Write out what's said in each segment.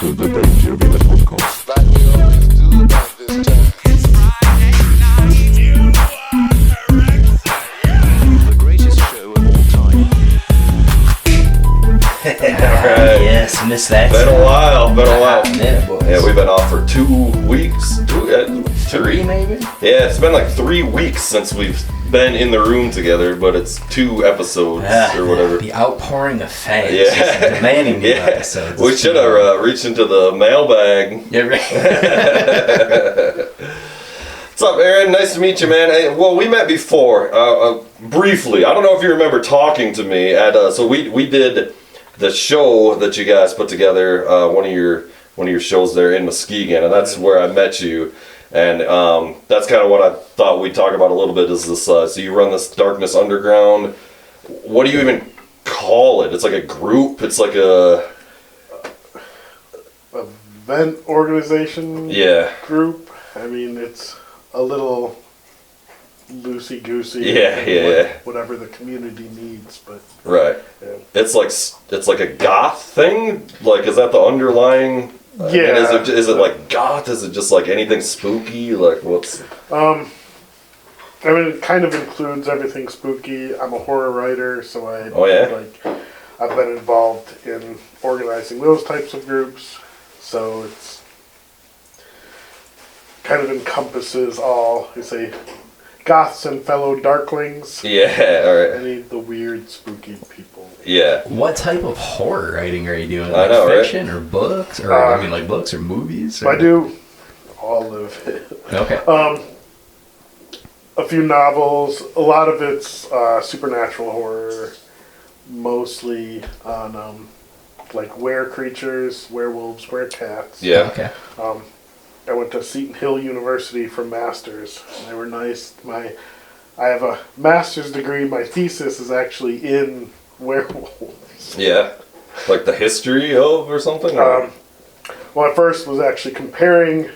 to the Dangerville podcast. Like we always do about this time. It's Friday night. You are correct. Yeah. The greatest show of all time. Alright. Yes, missed that. Been a while. Minute, boys. Yeah, we've been off for 2 weeks. Three maybe? Yeah, it's been like 3 weeks since we've been in the room together, but it's 2 episodes or whatever. The outpouring of fans. Yeah. Just demanding new Yeah. episodes. We should have reached into the mailbag. Yeah, right. What's up, Aaron? Nice to meet you, man. Hey, well, we met before, briefly. I don't know if you remember talking to me at. So we did the show that you guys put together. One of your shows there in Muskegon, and that's where I met you. And that's kind of what I thought we'd talk about a little bit. Is this? So you run this Darkness Underground. What do you even call it? It's like a group. It's like a event organization group. I mean, it's a little loosey-goosey. Yeah. Whatever the community needs, but... Right. Yeah. It's like a goth thing? Like, is that the underlying... I mean, is it like goth? Is it just like anything spooky? Like, what's... I mean, it kind of includes everything spooky. I'm a horror writer, so I've been involved in organizing those types of groups. So it's kind of encompasses all, you say, goths and fellow darklings. Yeah, alright. Any of the weird, spooky people. Yeah. What type of horror writing are you doing? I know, fiction or books? Or like books or movies? Or? I do all of it. Okay. A few novels. A lot of it's supernatural horror. Mostly on like were-creatures, werewolves, were-cats. Yeah. Okay. I went to Seton Hill University for masters. And they were nice. I have a master's degree. My thesis is actually in werewolves. Yeah. Like the history of or something? Well, at first was actually comparing.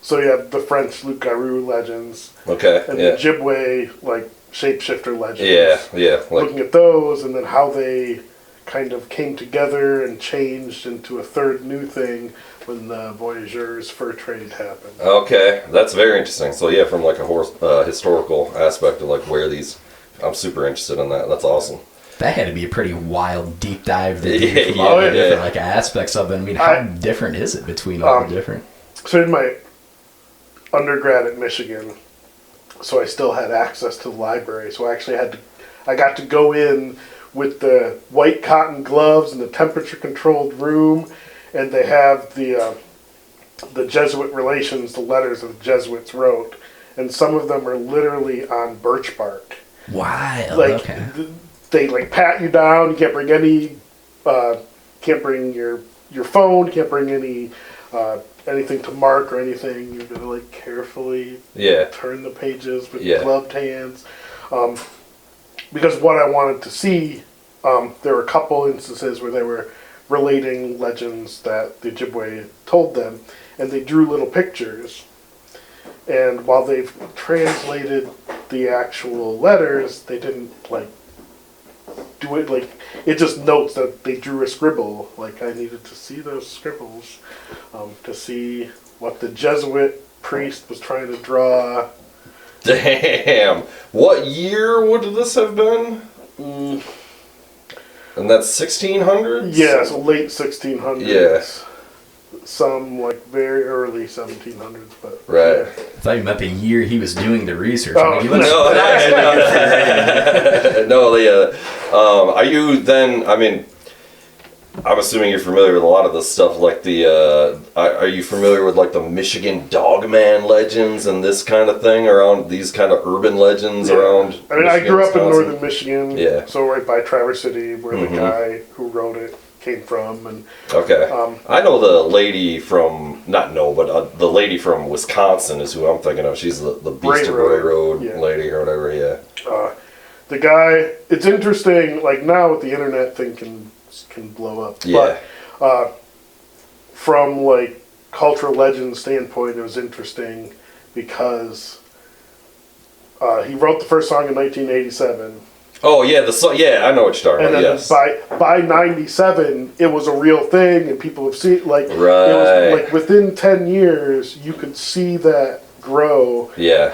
So you have the French Loup Garou legends. Okay. And the Ojibwe, like, shapeshifter legends. Yeah. Like, looking at those and then how they kind of came together and changed into a third new thing when the Voyageurs fur trade happened. okay. That's very interesting. So, yeah, from like a historical aspect of like where these... I'm super interested in that. That's awesome. That had to be a pretty wild deep dive to do Yeah, from all the yeah. different like aspects of it. I mean, how different is it between all the different? So in my undergrad at Michigan, so I still had access to the library. So I got to go in with the white cotton gloves and the temperature controlled room, and they have the Jesuit relations, the letters that the Jesuits wrote, and some of them are literally on birch bark. Wow. Like Okay. they like pat you down. You can't bring any, can't bring your phone. Can't bring any. Anything to mark or anything, you're gonna like carefully turn the pages with gloved hands. Because what I wanted to see, there were a couple instances where they were relating legends that the Ojibwe told them, and they drew little pictures. And while they've translated the actual letters, they didn't like do it like it just notes that they drew a scribble. Like I needed to see those scribbles to see what the Jesuit priest was trying to draw. Damn. What year would this have been? And that's 1600s? Yeah, so late 1600s. Yeah. Some like very early 1700s, but Right. I thought you meant the year he was doing the research. Oh, he was, No, are you then, I mean, I'm assuming you're familiar with a lot of this stuff, like are you familiar with like the Michigan Dogman legends and this kind of thing around these kind of urban legends around I mean, Michigan, I grew up in Wisconsin? northern Michigan, Yeah. so right by Traverse City, where the guy who wrote it came from, and Okay. I know the lady from, the lady from Wisconsin is who I'm thinking of. She's the Beast of Bray Road lady or whatever, the guy, it's interesting, like now with the internet thing can blow up. Yeah. But from like cultural legend standpoint, it was interesting because he wrote the first song in 1987. Oh yeah, yeah, I know what you're talking And about. then Yes. by '97, it was a real thing, and people have seen like it Right. was like within 10 years, you could see that grow. Yeah.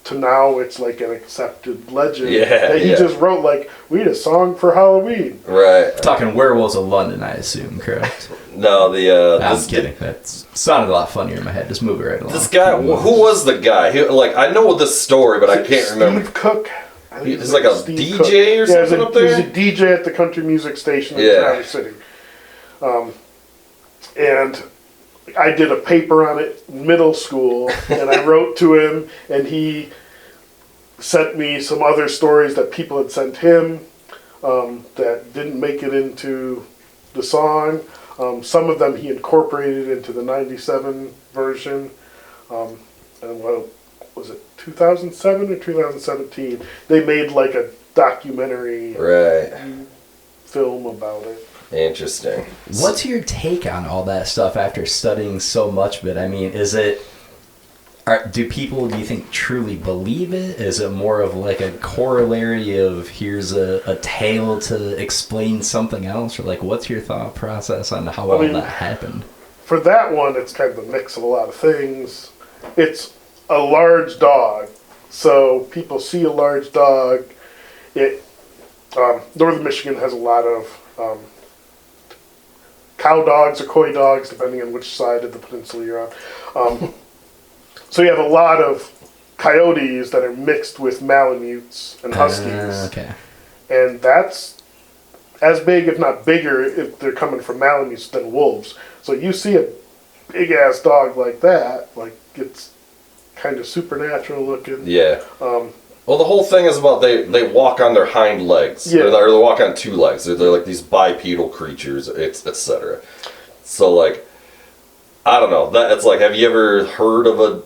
To now, it's like an accepted legend. Yeah, that he yeah. just wrote like we need a song for Halloween. Right. Talking Werewolves of London, I assume, correct? No, I'm this kidding. That sounded a lot funnier in my head. Just move it right along. This guy, who was the guy? I know this story, but I can't remember. Steve Cook. I think He's it's like a Steve DJ Cook. or something up there? He's a DJ at the country music station in Yeah. Traverse City. And I did a paper on it in middle school, and I wrote to him, and he sent me some other stories that people had sent him that didn't make it into the song. Some of them he incorporated into the '97 version. And what was it, 2007 or 2017? They made like a documentary Right. film about it. Interesting. What's your take on all that stuff after studying so much of it? I mean, do people, do you think, truly believe it? Is it more of like a corollary of here's a tale to explain something else? Or like, what's your thought process on how all that happened? For that one, it's kind of a mix of a lot of things. It's a large dog, so people see a large dog. Northern Michigan has a lot of cow dogs or coy dogs, depending on which side of the peninsula you're on. So you have a lot of coyotes that are mixed with Malamutes and Huskies. Okay. And that's as big, if not bigger, if they're coming from Malamutes than wolves. So you see a big-ass dog like that, like it's kind of supernatural looking. Yeah. Well, the whole thing is about they walk on their hind legs. Yeah. Or they walk on two legs. They're like these bipedal creatures, etc. So, like, I don't know. It's like, have you ever heard of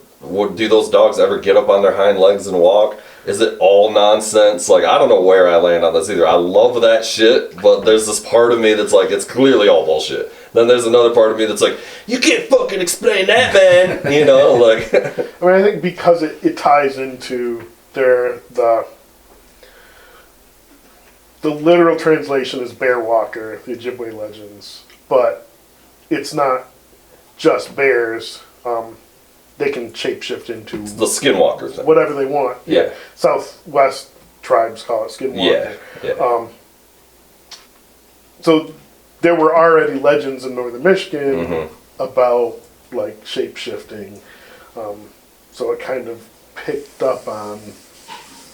do those dogs ever get up on their hind legs and walk? Is it all nonsense? Like, I don't know where I land on this either. I love that shit, but there's this part of me that's like, it's clearly all bullshit. Then there's another part of me that's like, you can't fucking explain that, man. You know, like. I mean, I think because it ties into the literal translation is bear walker, the Ojibwe legends, but it's not just bears. They can shapeshift into The skinwalker thing. whatever they want. Yeah. Southwest tribes call it skinwalker. Yeah. So there were already legends in northern Michigan about like shape-shifting. So it kind of picked up on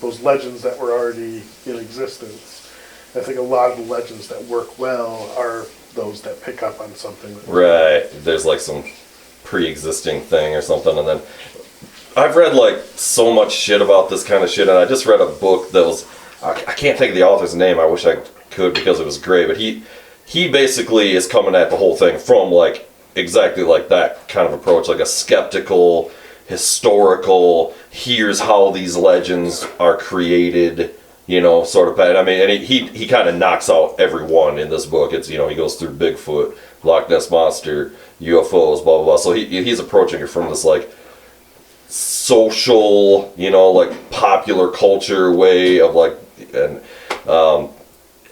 those legends that were already in existence. I think a lot of the legends that work well are those that pick up on something. Right. There's like some pre-existing thing or something, and then I've read like so much shit about this kind of shit, and I just read a book that was, I can't think of the author's name, I wish I could because it was great, but he basically is coming at the whole thing from like exactly like that kind of approach, like a skeptical, historical, here's how these legends are created, you know, sort of. I mean, and he kind of knocks out every one in this book. It's, you know, he goes through Bigfoot, Loch Ness Monster, UFOs, blah, blah, blah. So he's approaching it from this, like, social, you know, like, popular culture way of, like, and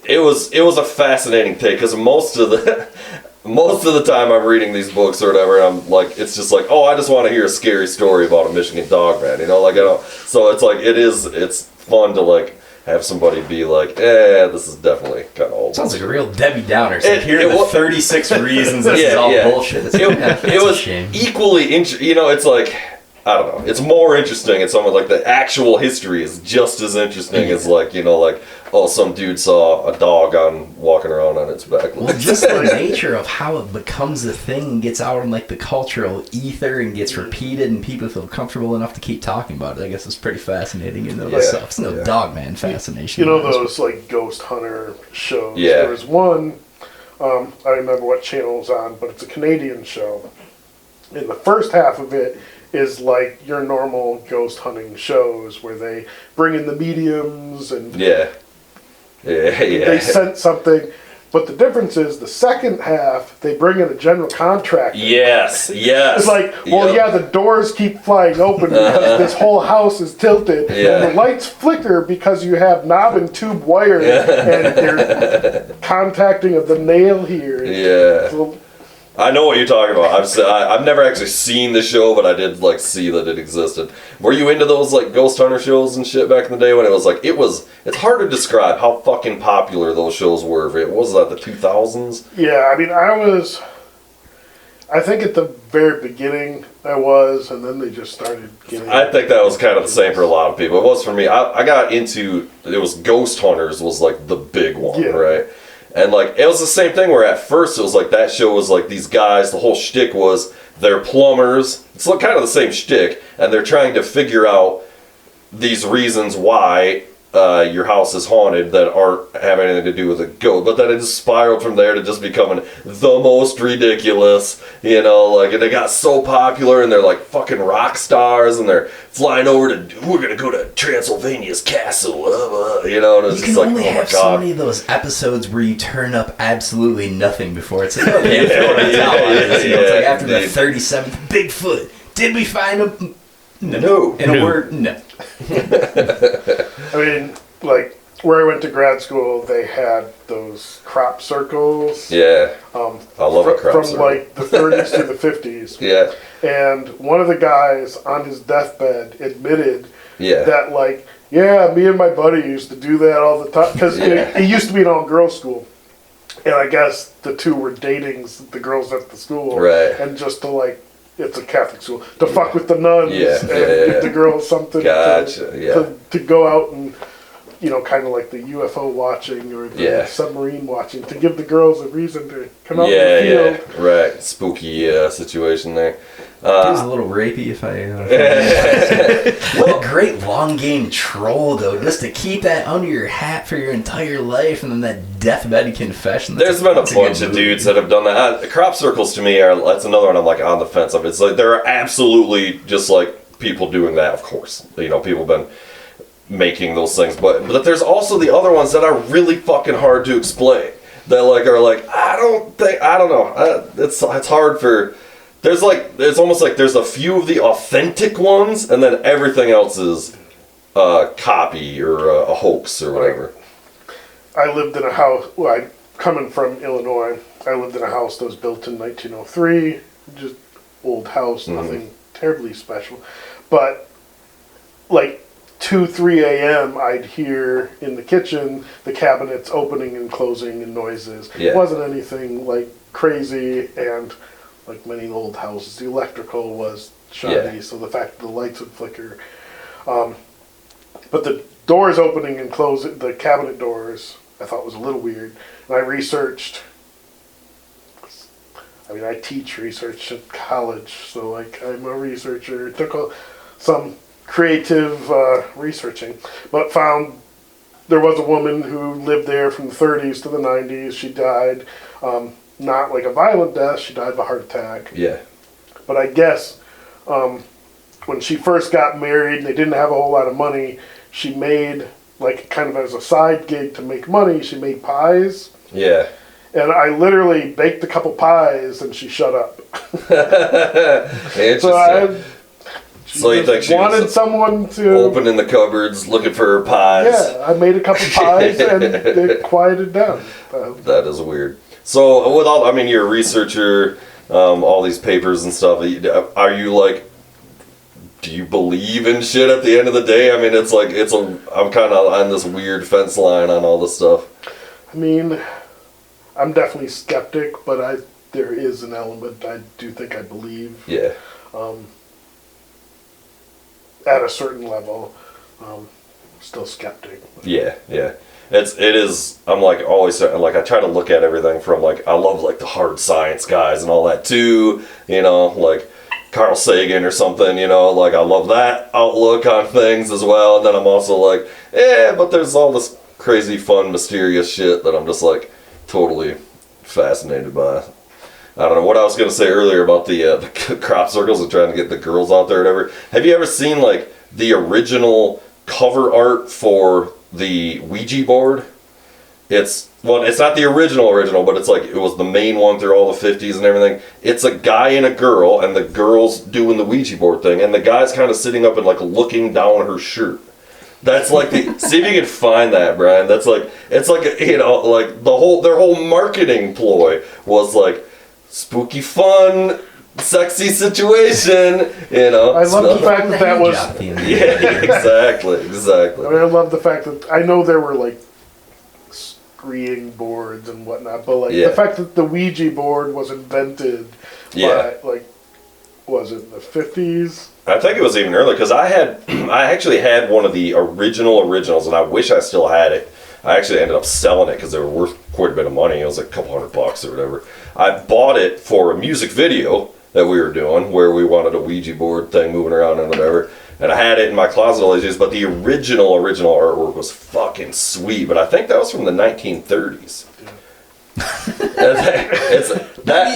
it was a fascinating take, because most of the time I'm reading these books or whatever, and I'm like, it's just like, oh, I just want to hear a scary story about a Michigan Dogman, you know, like, I don't, so it's like, it's fun to, like, have somebody be like, this is definitely kind of old. Sounds like a real Debbie Downer. So here are the 36 reasons this is all bullshit. It was equally, you know, it's like, I don't know, it's more interesting in some of, like, the actual history is just as interesting as, like, you know, like, oh, some dude saw a dog walking around on its back. Well, just the nature of how it becomes a thing and gets out in, like, the cultural ether and gets repeated and people feel comfortable enough to keep talking about it, I guess it's pretty fascinating in those stuff. It's no Dogman fascination. You know those, like, ghost hunter shows? Yeah. There was one, I don't remember what channel it was on, but it's a Canadian show. And the first half of it is like your normal ghost hunting shows where they bring in the mediums and they sense something. But the difference is the second half, they bring in a general contractor. Yes. It's like, well, Yep. yeah, the doors keep flying open because this whole house is tilted. Yeah. And the lights flicker because you have knob and tube wire and they're contacting of the nail here. Yeah. So, I know what you're talking about. I've never actually seen the show, but I did like see that it existed. Were you into those like ghost hunter shows and shit back in the day when it was like it's hard to describe how fucking popular those shows were. It was that the 2000s. yeah, I mean, I think at the very beginning I was, and then they just started getting. I think that was kind of the same for a lot of people. It was for me. I got into it was Ghost Hunters was like the big one, Yeah. right? And like it was the same thing where at first it was like that show was like these guys, the whole shtick was they're plumbers. It's like kind of the same shtick, and they're trying to figure out these reasons why your house is haunted that aren't have anything to do with a ghost. But then it just spiraled from there to just becoming the most ridiculous, you know, like and they got so popular and they're like fucking rock stars and they're flying over we're gonna go to Transylvania's castle, you know, and it's You just can like, only oh my have so god. many of those episodes where you turn up absolutely nothing before it's like, okay, I'm throwing a towel on this. You know, it's like Yeah, after the indeed. 37th Bigfoot, did we find him? No. In a word, no. I mean, like where I went to grad school, they had those crop circles. Yeah. I love a crop from circle. like the 30s to the 50s. Yeah. And one of the guys on his deathbed admitted Yeah. that, like, yeah, me and my buddy used to do that all the time because Yeah. it used to be an all-girls school, and I guess the two were dating the girls at the school, Right. And just to like, it's a Catholic school, to fuck with the nuns Yeah, and yeah. give the girls something Gotcha, yeah. to go out and. You know, kind of like the UFO watching or the Yeah. submarine watching, to give the girls a reason to come out Yeah, in the field. yeah, right. Spooky situation there. It was a little rapey if I. What a great long game troll, though, just to keep that under your hat for your entire life, and then that deathbed confession. There's been a that's good bunch of movie. dudes that have done that. Crop circles to me are that's another one I'm like on the fence of. It's like there are absolutely just like people doing that, of course. You know, people have been making those things, but there's also the other ones that are really fucking hard to explain. That like are like I don't know. It's hard for. There's like it's almost like there's a few of the authentic ones, and then everything else is a copy or a hoax or whatever. I lived in a house. Well, coming from Illinois, I lived in a house that was built in 1903. Just old house, nothing terribly special. But like 2-3 a.m., I'd hear in the kitchen the cabinets opening and closing and noises. Yeah. It wasn't anything like crazy, and like many old houses, the electrical was shoddy, Yeah. so the fact that the lights would flicker. But the doors opening and closing, the cabinet doors, I thought was a little weird. And I researched. I mean, I teach research at college, so like I'm a researcher. Took some creative researching, but found there was a woman who lived there from the 30s to the 90s. She died, not like a violent death. She died of a heart attack. Yeah. But I guess when she first got married, they didn't have a whole lot of money. She made, like, kind of as a side gig to make money, she made pies. Yeah. And I literally baked a couple pies, and she shut up. Interesting. So you think she wanted was someone to opening the cupboards looking for her pies? Yeah, I made a couple pies, and it quieted down. That is weird. So with all, I mean, you're a researcher, all these papers and stuff. Are you like, do you believe in shit at the end of the day? I mean, it's like I'm kind of on this weird fence line on all this stuff. I mean, I'm definitely skeptic, but there is an element I do think I believe. Yeah. At a certain level, still skeptic. Yeah, yeah. It is. I'm like always like I try to look at everything from like I love like the hard science guys and all that too. You know, like Carl Sagan or something. You know, like I love that outlook on things as well. And then I'm also like, but there's all this crazy, fun, mysterious shit that I'm just like totally fascinated by. I don't know what I was gonna say earlier about the crop circles and trying to get the girls out there or whatever. Have you ever seen like the original cover art for the Ouija board? It's well, it's not the original, but it's like it was the main one through all the 50s and everything. It's a guy and a girl, and the girl's doing the Ouija board thing, and the guy's kind of sitting up and like looking down her shirt. That's like the see if you can find that, Brian. That's like it's like you know like their whole marketing ploy was like spooky fun. Sexy situation, you know. I love the fact that was. Yeah, exactly. I mean, I love the fact that I know there were like screeing boards and whatnot, but like the fact that the Ouija board was invented by like, was it the 50s? I think it was even earlier because I actually had one of the originals, and I wish I still had it. I actually ended up selling it because they were worth quite a bit of money. It was like a couple $100 or whatever. I bought it for a music video that we were doing where we wanted a Ouija board thing moving around and whatever. And I had it in my closet all these years, but the original artwork was fucking sweet. But I think that was from the 1930s.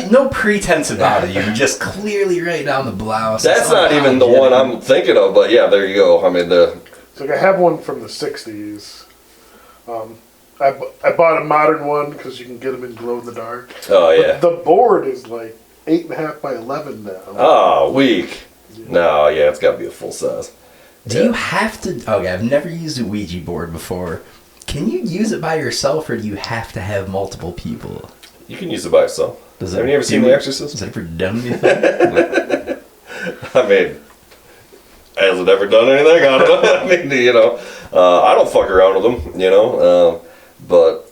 No pretense about it. You can just clearly write down the blouse. That's not even the one I'm thinking of, but yeah, there you go. I mean, it's like I have one from the 60s. I bought a modern one because you can get them in glow in the dark. Oh yeah. But the board is like 8.5 by 11 now. Oh, weak. Yeah. No, yeah, it's got to be a full size. Do you have to? Okay, I've never used a Ouija board before. Can you use it by yourself, or do you have to have multiple people? You can use it by yourself. Have you ever seen The Exorcist? Has it ever done anything? I mean, has it ever done anything? I don't know. I mean, you know, I don't fuck around with them, you know. But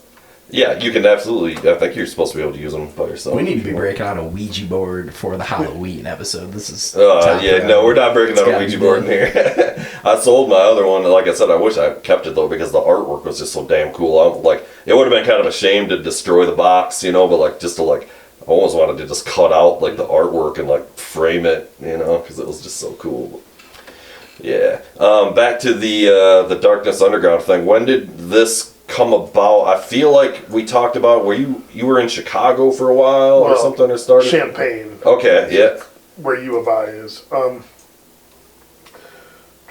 yeah, you can absolutely. I think you're supposed to be able to use them by yourself. We need to be breaking out a Ouija board for the Halloween episode. This is. No, we're not breaking out a Ouija board in here. I sold my other one. Like I said, I wish I kept it though because the artwork was just so damn cool. Like it would have been kind of a shame to destroy the box, you know, but like just to like. I almost wanted to just cut out like the artwork and like frame it, you know, because it was just so cool. Yeah. Back to the Darkness Underground thing. When did this come about? I feel like we talked about where you were in Chicago for a while or something or started? Champaign. Okay, yeah. Where U of I is. Trying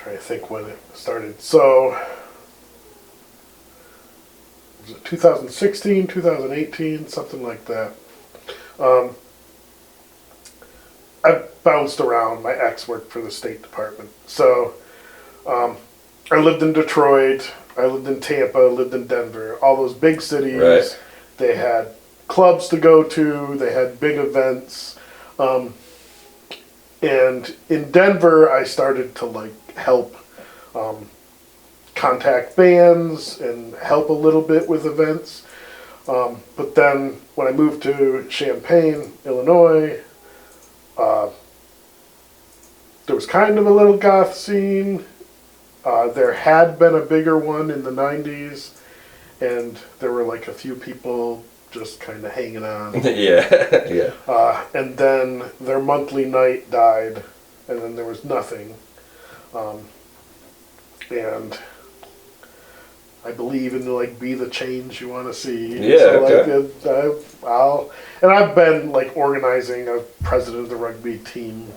to think when it started. So was it 2016, 2018, something like that. I bounced around. My ex worked for the State Department. So I lived in Detroit. I lived in Tampa, lived in Denver, all those big cities. Right. They had clubs to go to. They had big events. And in Denver, I started to like help contact bands and help a little bit with events. But then when I moved to Champaign, Illinois, there was kind of a little goth scene. There had been a bigger one in the 90s, and there were like a few people just kind of hanging on. Yeah. And then their monthly night died, and then there was nothing. And I believe in like be the change you want to see. Yeah, so, like, I've been like organizing a president of the rugby team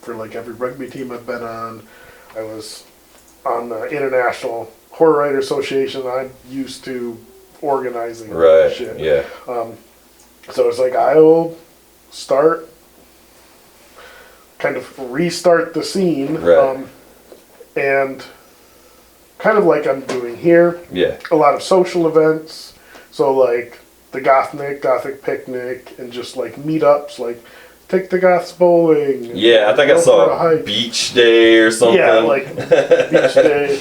for like every rugby team I've been on. I was on the International Horror Writer Association. I'm used to organizing shit. Yeah. So it's like I will start, kind of restart the scene, right. And kind of like I'm doing here. Yeah. A lot of social events. So like the Gothic Picnic, and just like meetups, like take the Goths bowling. Yeah, I think I saw a beach day or something. Yeah, like beach day.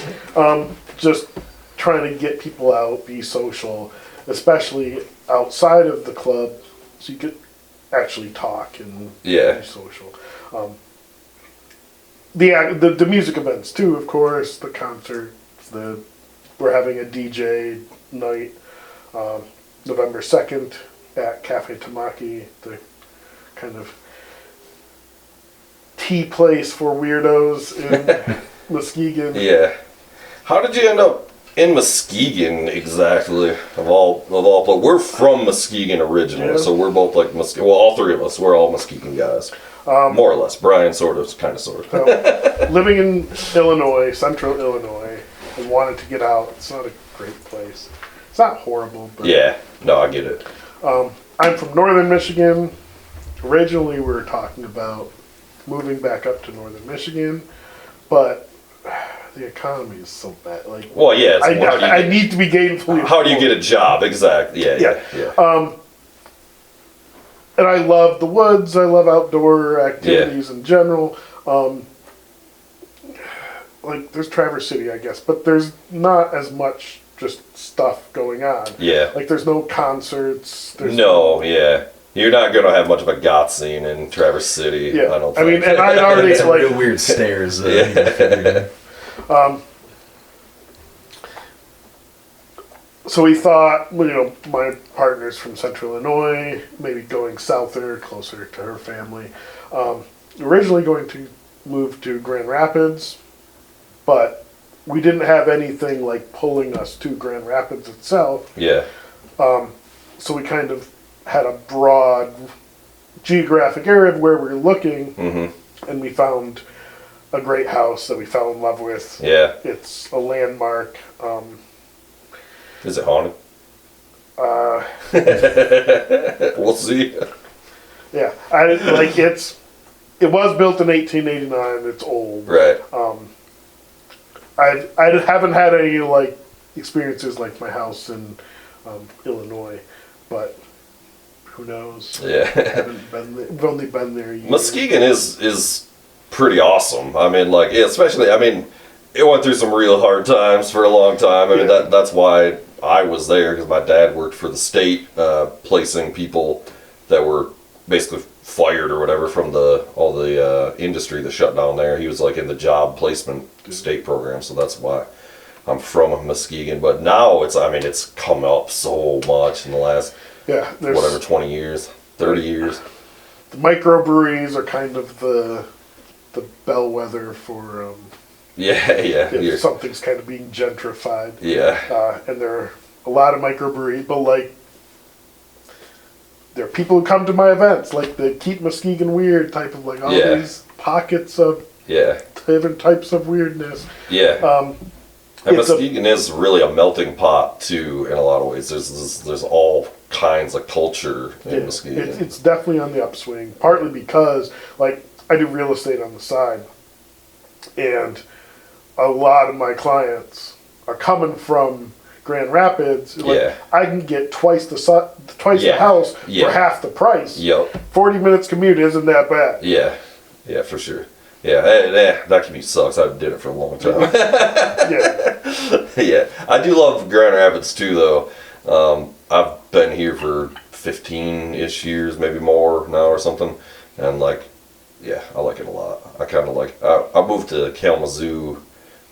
Just trying to get people out, be social, especially outside of the club, so you could actually talk and be social. The music events too, of course, the concerts. We're having a DJ night November 2nd at Cafe Tamaki, the kind of tea place for weirdos in Muskegon. Yeah. How did you end up in Muskegon exactly? Of all, we're from Muskegon originally, so we're both like Muskegon. Well, all three of us, we're all Muskegon guys, more or less. Brian sort of. So, living in Illinois, central Illinois, and wanted to get out. It's not a great place. It's not horrible, but yeah, No, I get it. I'm from northern Michigan. Originally, we were talking about moving back up to northern Michigan, but the economy is so bad. Like, Well, yeah. It's, I need to be gainfully. how do you get a job? Exactly. Yeah. And I love the woods. I love outdoor activities in general. Like, there's Traverse City, I guess, but there's not as much just stuff going on. Yeah. Like, there's no concerts. There's Yeah. You're not going to have much of a goth scene in Traverse City, Yeah. I don't I think. mean, and I already, It's like, real weird stairs. so we thought, you know, my partner's from Central Illinois, maybe going south or closer to her family. Originally going to move to Grand Rapids, but we didn't have anything like pulling us to Grand Rapids itself. Yeah. So we kind of had a broad geographic area where we were looking, and we found a great house that we fell in love with. Yeah. It's a landmark. Is it haunted? We'll see. Yeah, it was built in 1889. It's old. Right. I haven't had any like experiences like my house in Illinois, but who knows? Yeah. Haven't been there. I've only been there a year. Muskegon is pretty awesome. I mean, like, especially, I mean, it went through some real hard times for a long time. I mean, that's why I was there, because my dad worked for the state, placing people that were basically fired or whatever from all the industry that shut down there. He was like in the job placement state program, so that's why I'm from Muskegon. But now it's come up so much in the last there's 20 years, 30 years. the microbreweries are kind of the bellwether for if something's kind of being gentrified. Yeah. And there are a lot of microbreweries, but like there are people who come to my events, like the Keep Muskegon Weird type of like all these pockets of different types of weirdness. Yeah. And Muskegon is really a melting pot too, in a lot of ways. There's all kinds of culture in Muskegon. It's definitely on the upswing, partly because like I do real estate on the side, and a lot of my clients are coming from Grand Rapids. Like, I can get twice the house for half the price. Yep. 40 minutes commute isn't that bad. Yeah, for sure. Yeah, that commute sucks. I did it for a long time. Yeah, I do love Grand Rapids too, though. I've been here for 15-ish years, maybe more now or something, and like, yeah, I like it a lot. I kind of like. I moved to Kalamazoo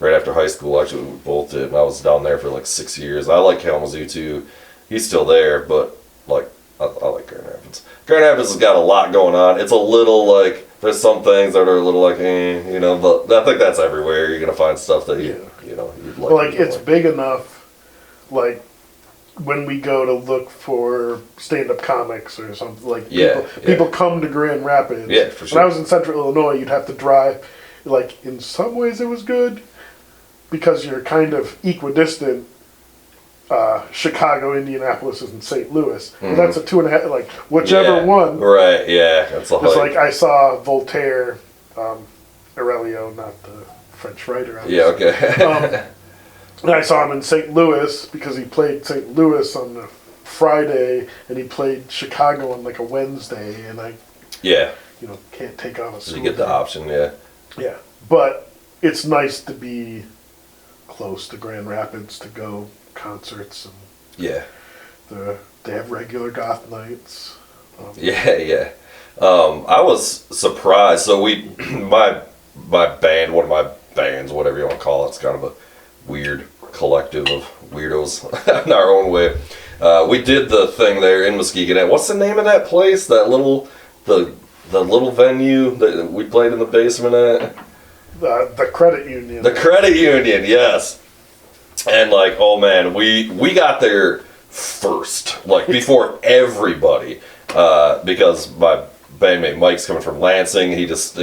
right after high school. Actually, we both did, and I was down there for like 6 years. I like Kalamazoo too. He's still there, but like, I like Grand Rapids. Grand Rapids has got a lot going on. It's a little like, there's some things that are a little like, you know, but I think that's everywhere. You're gonna find stuff that you'd like. Like it's big enough, like when we go to look for stand-up comics or something, like people come to Grand Rapids. Yeah, for sure. When I was in Central Illinois, you'd have to drive. Like in some ways, it was good because you're kind of equidistant. Chicago, Indianapolis, and St. Louis. But that's a 2.5, like whichever one. Right. Yeah. That's a hike. It's like I saw Voltaire, Aurelio, not the French writer. Obviously. Yeah. Okay. And I saw him in St. Louis because he played St. Louis on the Friday, and he played Chicago on like a Wednesday, and I, can't take on a So you get the option, Yeah, but it's nice to be close to Grand Rapids to go concerts and they have regular goth nights. I was surprised. So my band, one of my bands, whatever you want to call it, it's kind of a weird collective of weirdos in our own way. We did the thing there in Muskegon. What's the name of that place? That little the little venue that we played in the basement at? The credit union. The credit union, yes. And like, oh man, we got there first, like before everybody, because my bandmate Mike's coming from Lansing. We just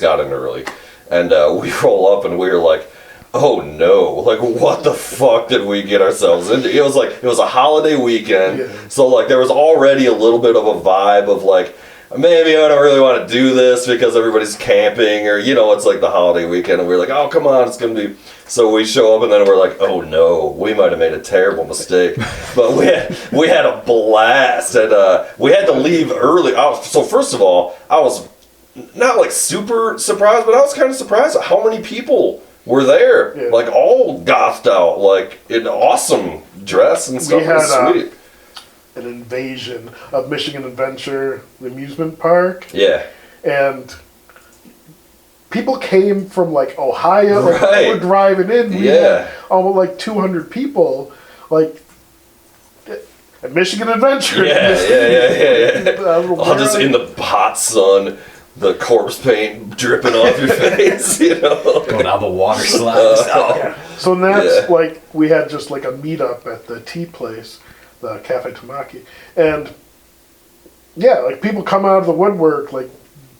got in early, and we roll up and we were like, oh no, like what the fuck did we get ourselves into? It was a holiday weekend, Yeah. so like there was already a little bit of a vibe of like, maybe I don't really want to do this because everybody's camping, or it's like the holiday weekend, and we're like, oh come on, it's gonna be. So we show up and then we're like, oh no, we might have made a terrible mistake, but we had a blast, and we had to leave early. So first of all, I was not like super surprised, but I was kind of surprised at how many people were there, Yeah. like all gothed out, like in awesome dress and stuff. We It was had, sweet. An invasion of Michigan Adventure, the amusement park, Yeah. and people came from like Ohio. Like, Right. we're driving in. We Yeah. had almost like 200 people, like at Michigan Adventure. Yeah. All just We're in the hot sun, the corpse paint dripping off your face, Going down the water slides. So that's Yeah. like we had just like a meetup at the tea place, the Cafe Tamaki, and yeah, like people come out of the woodwork. Like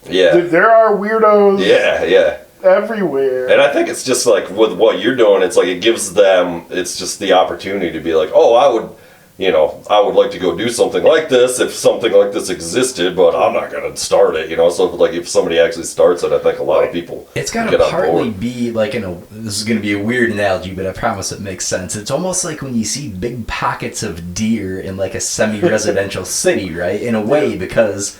Yeah. there are weirdos Yeah. everywhere. And I think it's just like with what you're doing, it's like it gives them, it's just the opportunity to be like, oh, I would like to go do something like this if something like this existed, but I'm not going to start it, So like if somebody actually starts it, I think a lot of people It's got get to on partly board. be like this is going to be a weird analogy, but I promise it makes sense. It's almost like when you see big pockets of deer in like a semi-residential city, right? In a way, because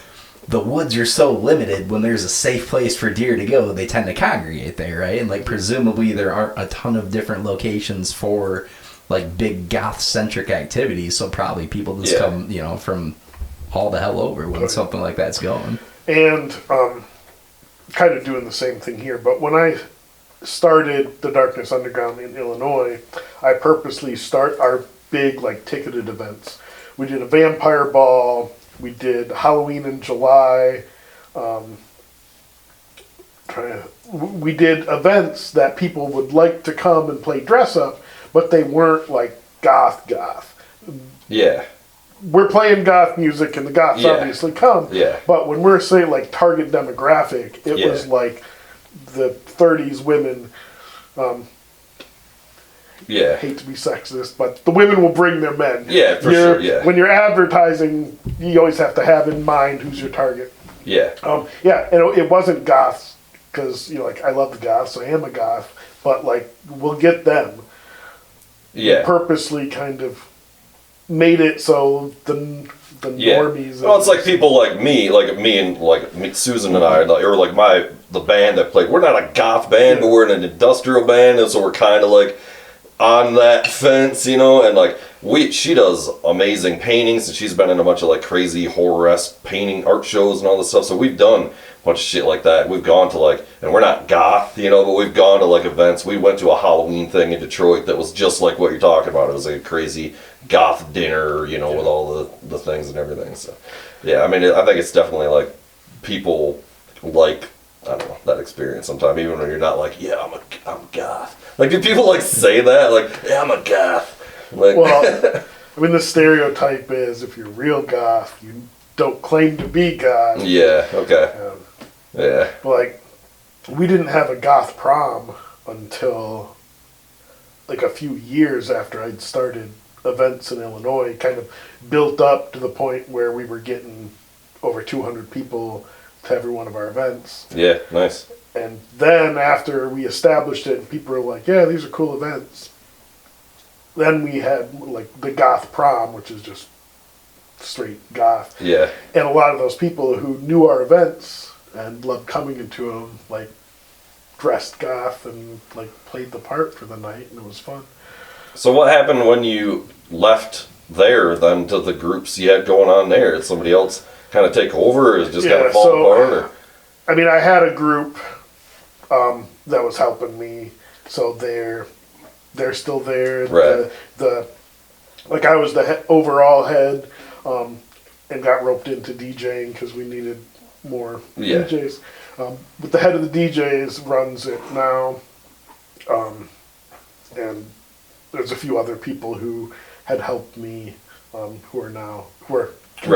the woods are so limited, when there's a safe place for deer to go, they tend to congregate there, right? And like presumably there aren't a ton of different locations for like big goth-centric activities, so probably people just come, from all the hell over when something like that's going. And kind of doing the same thing here. But when I started the Darkness Underground in Illinois, I purposely start our big like ticketed events. We did a vampire ball. We did Halloween in July. We did events that people would like to come and play dress up, but they weren't like goth. Yeah. We're playing goth music and the goths Yeah. obviously come. Yeah. But when we're saying like target demographic, it Yeah. was like the 30s women. Yeah. Hate to be sexist, but the women will bring their men. Yeah, for sure, yeah. When you're advertising, you always have to have in mind who's your target. Yeah. Yeah, and it wasn't goths because like I love the goths, so I am a goth. But like we'll get them. Yeah. Purposely kind of made it so the normies. Well, it's like people like me and Susan and I, or like the band that played. We're not a goth band, but we're an industrial band, and so we're kind of like on that fence, and like she does amazing paintings, and she's been in a bunch of like crazy horror-esque painting art shows and all this stuff. So we've done a bunch of shit like that. We've gone to like, and we're not goth, but we've gone to like events. We went to a Halloween thing in Detroit that was just like what you're talking about. It was like a crazy goth dinner, with all the things and everything. So yeah, I mean, I think it's definitely like people like, I don't know, that experience sometimes, even when you're not like, yeah, I'm goth. Like, do people like say that? Like, yeah, I'm a goth. Like, Well, I mean, the stereotype is if you're real goth, you don't claim to be goth. yeah, okay. Yeah. Like, we didn't have a goth prom until like a few years after I'd started events in Illinois. Kind of built up to the point where we were getting over 200 people to every one of our events. Yeah, nice. And then after we established it and people were like, yeah, these are cool events, then we had like the goth prom, which is just straight goth. Yeah. And a lot of those people who knew our events and loved coming into them, like dressed goth and like played the part for the night, and it was fun. So what happened when you left there then to the groups you had going on there? Did somebody else kind of take over, or is it just kind of fall apart? Or? I mean, I had a group that was helping me, so they're still there. Right. Like I was the overall head, and got roped into DJing because we needed more DJs. But the head of the DJs runs it now, and there's a few other people who had helped me, who are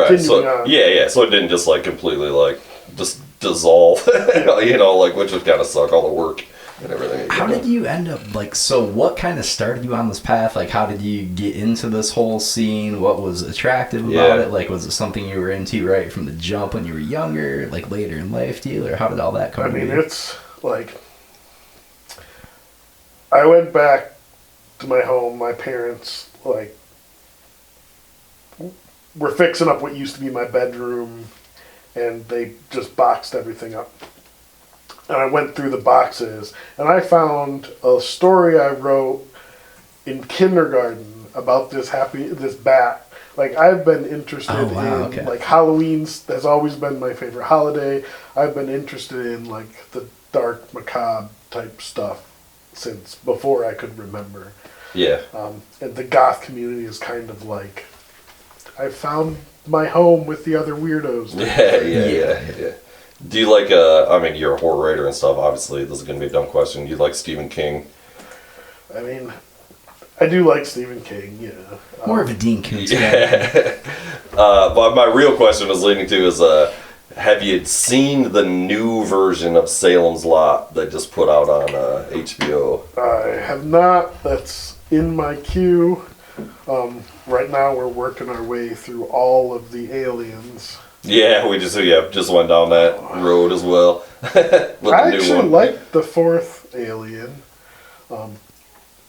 continuing on. Yeah. So it didn't just like completely like just dissolve, like, which would kind of suck, all the work and everything. How did you end up, like, so what kind of started you on this path? Like, how did you get into this whole scene? What was attractive about it? Like, was it something you were into right from the jump when you were younger, like later in life deal, or how did all that come to be? It's like, I went back to my home, my parents, like, were fixing up what used to be my bedroom, and they just boxed everything up. And I went through the boxes, and I found a story I wrote in kindergarten about this bat. Like, I've been interested in, like, Halloween has always been my favorite holiday. I've been interested in, like, the dark, macabre type stuff since before I could remember. Yeah. And the goth community is kind of like, I found my home with the other weirdos. Yeah. Do you like, I mean, you're a horror writer and stuff, obviously. This is going to be a dumb question. Do you like Stephen King? I mean, I do like Stephen King, yeah. More of a Dean Koontz guy. But my real question was leading to is, have you seen the new version of Salem's Lot that just put out on HBO? I have not. That's in my queue. Right now we're working our way through all of the Aliens. Yeah, we just went down that road as well. I actually liked the fourth Alien,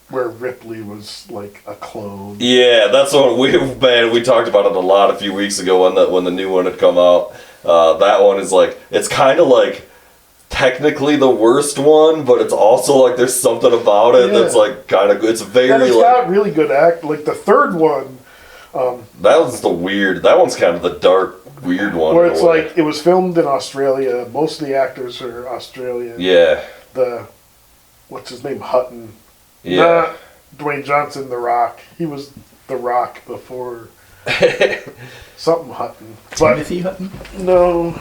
where Ripley was like a clone. Yeah, that's what we talked about it a lot a few weeks ago when the new one had come out. That one is like, it's kind of like technically the worst one, but it's also like there's something about it that's like kind of good. It's very and it's like got really good act. Like the third one. That one's the weird. That one's kind of the dark, weird one. Where it's like, it was filmed in Australia. Most of the actors are Australian. Yeah. What's his name? Hutton. Yeah. Not Dwayne Johnson, The Rock. He was The Rock before something Hutton. Timothy Hutton? No.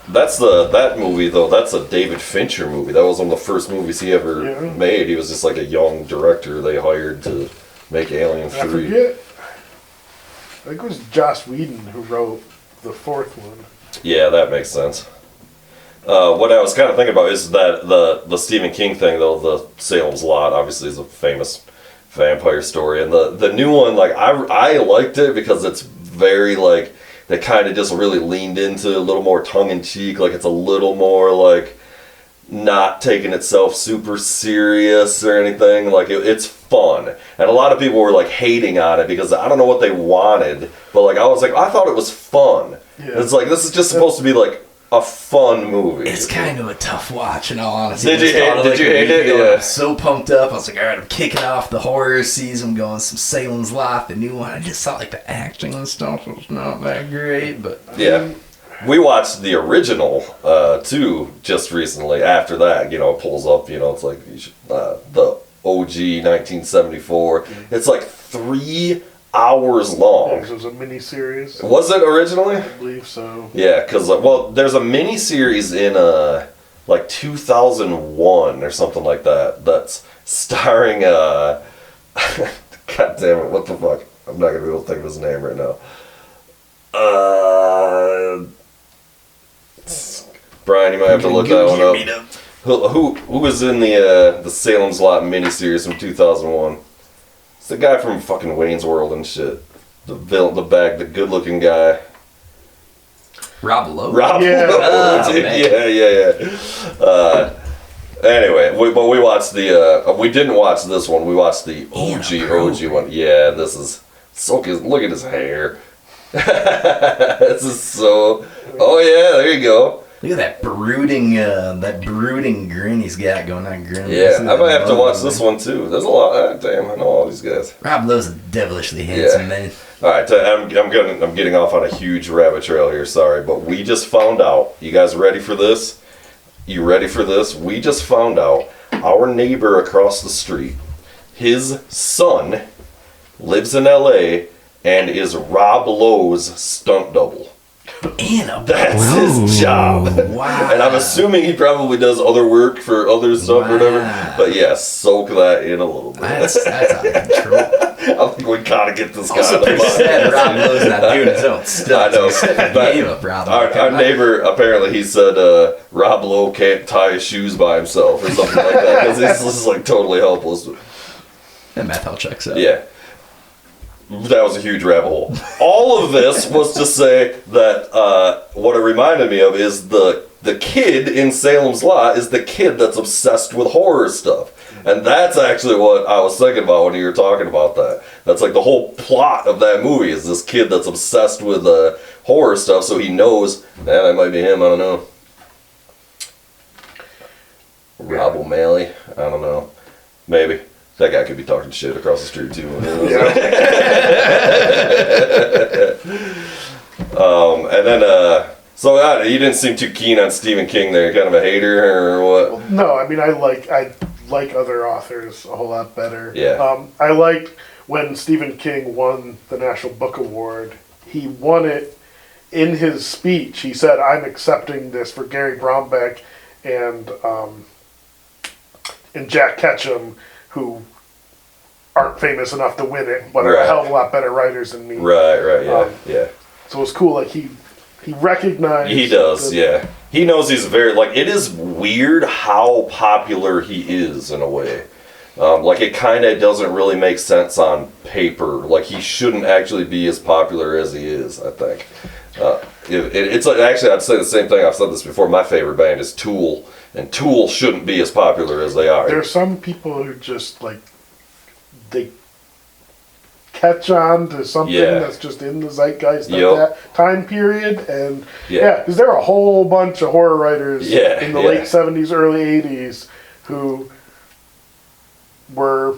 That movie though. That's a David Fincher movie. That was one of the first movies he ever made. He was just like a young director they hired to make Alien 3. I forget. I think it was Joss Whedon who wrote the fourth one. Yeah, that makes sense. What I was kind of thinking about is that the Stephen King thing, though, the Salem's Lot, obviously is a famous vampire story, and the new one, like I liked it because it's very like they kind of just really leaned into a little more tongue in cheek, like it's a little more like not taking itself super serious or anything. Like it's fun, and a lot of people were like hating on it because I don't know what they wanted, but like I was like I thought it was fun. Yeah. It's like this is just supposed to be like a fun movie. It's kind of a tough watch, in all honesty. Did you hate it? Yeah. I'm so pumped up. I was like, all right, I'm kicking off the horror season. I'm going some Salem's Lot, the new one. I just thought like the acting and stuff was not that great, but yeah. We watched the original too just recently. After that, it pulls up. It's like you should, the OG 1974. It's like 3 hours long. It was a mini-series. Was it originally? I believe so. Yeah, because there's a mini-series in like 2001 or something like that that's starring God damn it, what the fuck? I'm not gonna be able to think of his name right now. Brian, you might have to look that one up. Who was in the Salem's Lot miniseries from 2001? It's the guy from fucking Wayne's World and shit. The good-looking guy. Rob Lowe. Rob Lowe, dude. Yeah. Anyway, we watched we didn't watch this one. We watched the OG one. Yeah, this is so good. Look at his hair. This is so. Oh yeah, there you go. Look at that brooding grin he's got going on. Yeah, I might have to watch this one too. There's a lot. Damn, I know all these guys. Rob Lowe's a devilishly handsome man. All right, I'm getting off on a huge rabbit trail here. Sorry, but we just found out. You guys ready for this? You ready for this? We just found out our neighbor across the street, his son, lives in LA and is Rob Lowe's stunt double. And a That's his job. Wow. And I'm assuming he probably does other work for other stuff or whatever. But yeah, soak that in a little bit. That's out of control. I think we gotta get this guy Also on the pretty podcast. sad Rob Lowe's not doing his own stuff. I know. He's setting the But game up, Rob. our neighbor, apparently, he said Rob Lowe can't tie his shoes by himself or something like that because he's just like totally helpless. And math all checks out. Yeah. That was a huge rabbit hole. All of this was to say that what it reminded me of is the kid in Salem's Lot is the kid that's obsessed with horror stuff. And that's actually what I was thinking about when you were talking about that. That's like the whole plot of that movie is this kid that's obsessed with horror stuff, so he knows, that might be him, I don't know. Rob O'Malley, I don't know. Maybe. That guy could be talking shit across the street too. And then, so you didn't seem too keen on Stephen King there, kind of a hater or what? No, I mean I like other authors a whole lot better. Yeah. I liked when Stephen King won the National Book Award. He won it in his speech. He said, "I'm accepting this for Gary Brownback and Jack Ketchum, who aren't famous enough to win it, but are a hell of a lot better writers than me." Right, yeah. So it's cool. Like he recognized. He does, yeah. He knows he's very, like, it is weird how popular he is in a way. Like, it kind of doesn't really make sense on paper. Like, he shouldn't actually be as popular as he is, I think. It's like, actually, I'd say the same thing. I've said this before. My favorite band is Tool, and Tool shouldn't be as popular as they are. There's some people who just, like, they catch on to something that's just in the zeitgeist at that time period, and because there are a whole bunch of horror writers in the late 70s, early 80s who were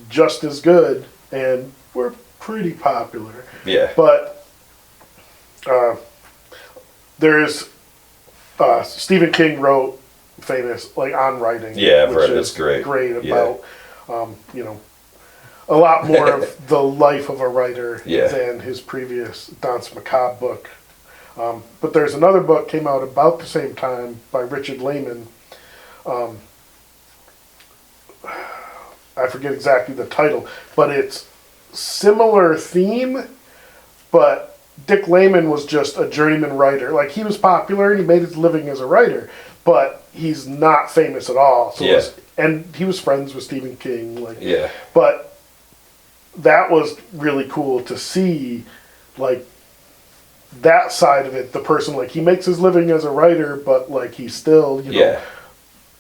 just as good and were pretty popular. Yeah. But there's Stephen King wrote famous like on writing. Yeah, I've which read it. is It's great. Great about a lot more of the life of a writer than his previous Danse Macabre book. But there's another book came out about the same time by Richard Lehman. I forget exactly the title, but it's similar theme, but Dick Lehman was just a journeyman writer. Like, he was popular and he made his living as a writer, but he's not famous at all. So and he was friends with Stephen King. But that was really cool to see, like, that side of it. The person, like, he makes his living as a writer, but, like, he's still,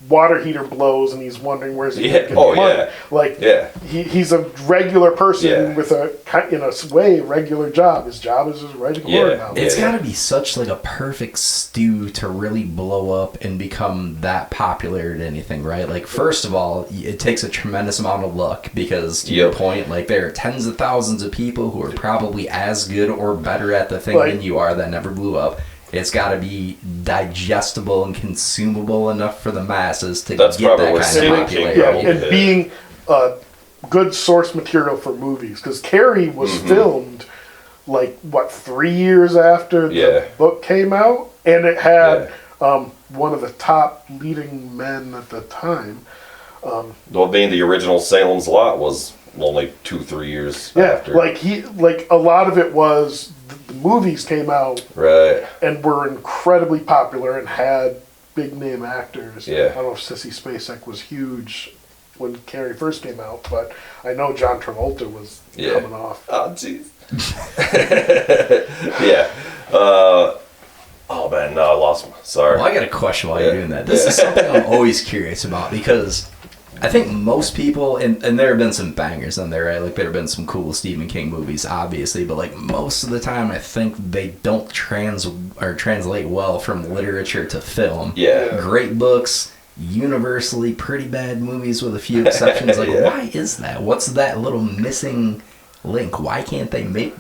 water heater blows and he's wondering where's he going to get the money. Like, he's a regular person with a, in a way, regular job. His job is just writing horror novels. It's got to be such like a perfect stew to really blow up and become that popular at anything, right? Like, first of all, it takes a tremendous amount of luck because, to your point, like, there are tens of thousands of people who are probably as good or better at the thing than you are that never blew up. It's got to be digestible and consumable enough for the masses to get that kind of popularity. And being good source material for movies. Because Carrie was filmed, like, 3 years after the book came out? And it had one of the top leading men at the time. Well, being the original Salem's Lot was only 2-3 years after. Like a lot of it was the movies came out and were incredibly popular and had big name actors. I don't know if Sissy Spacek was huge when Carrie first came out, but I know John Travolta was coming off. Oh, jeez. Oh man, no, I lost my. Sorry. Well, I got a question while you're doing that. This is something I'm always curious about because I think most people, and there have been some bangers on there, right? Like, there have been some cool Stephen King movies, obviously, but, like, most of the time, I think they don't translate well from literature to film. Great books, universally pretty bad movies with a few exceptions. Like, why is that? What's that little missing link? Why can't they make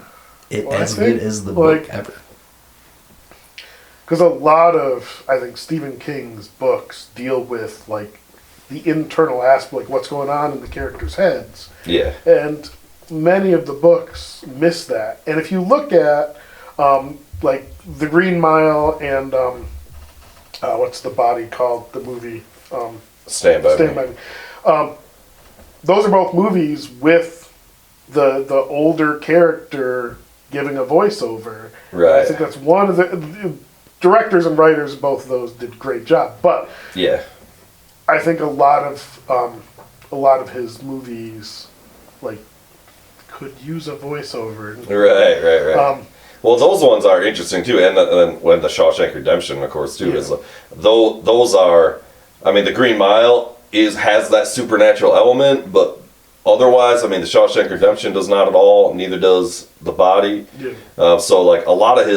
it as good as the book ever? Because a lot of, I think, Stephen King's books deal with, like, the internal aspect, like what's going on in the characters' heads. And many of the books miss that. And if you look at like The Green Mile and what's the body called? The movie Stand By Stand Me. By Me. Those are both movies with the older character giving a voiceover. Right. I think that's one of the directors and writers of both of those did a great job. But Yeah. I think a lot of his movies like could use a voiceover. Right. Well, those ones are interesting too, and then when the Shawshank Redemption, of course, too, is though those are. I mean, the Green Mile has that supernatural element, but otherwise, I mean, the Shawshank Redemption does not at all. Neither does The Body. Yeah. So, like, a lot of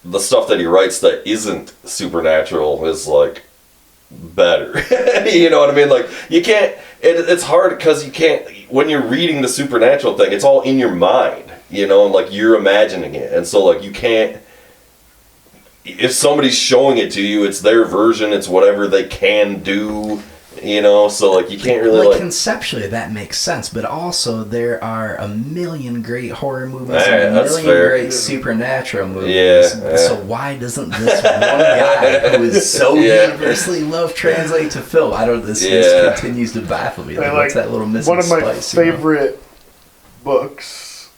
the stuff that he writes that isn't supernatural is like better. You know what I mean? Like, you can't. It's hard because you can't. When you're reading the supernatural thing, it's all in your mind. You know, and like you're imagining it, and so like you can't. If somebody's showing it to you, it's their version. It's whatever they can do. You know, so like you can't really like conceptually that makes sense, but also there are a million great horror movies Hey, and a that's million fair. great supernatural movies. Yeah. So why doesn't this one guy who is so Yeah. universally loved translate to film? I don't. This continues to baffle me. Like, And, what's that little missing one of my spice? You know? favorite books,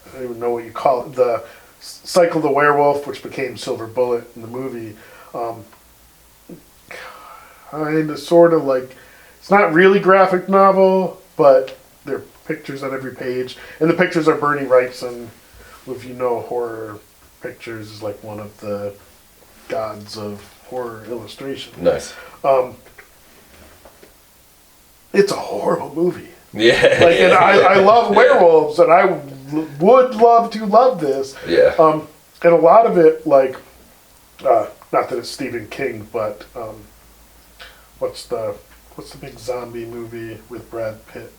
I don't even know what you call it, the Cycle of the Werewolf, which became Silver Bullet in the movie. Kind of, sort of like, it's not really graphic novel, but there are pictures on every page, and the pictures are Bernie Wrightson, who, if you know horror pictures, is like one of the gods of horror illustration. nice. It's a horrible movie. Yeah. Like, and I love werewolves, and I would love to love this. Yeah. And a lot of it, like, not that it's Stephen King, but what's the big zombie movie with Brad Pitt?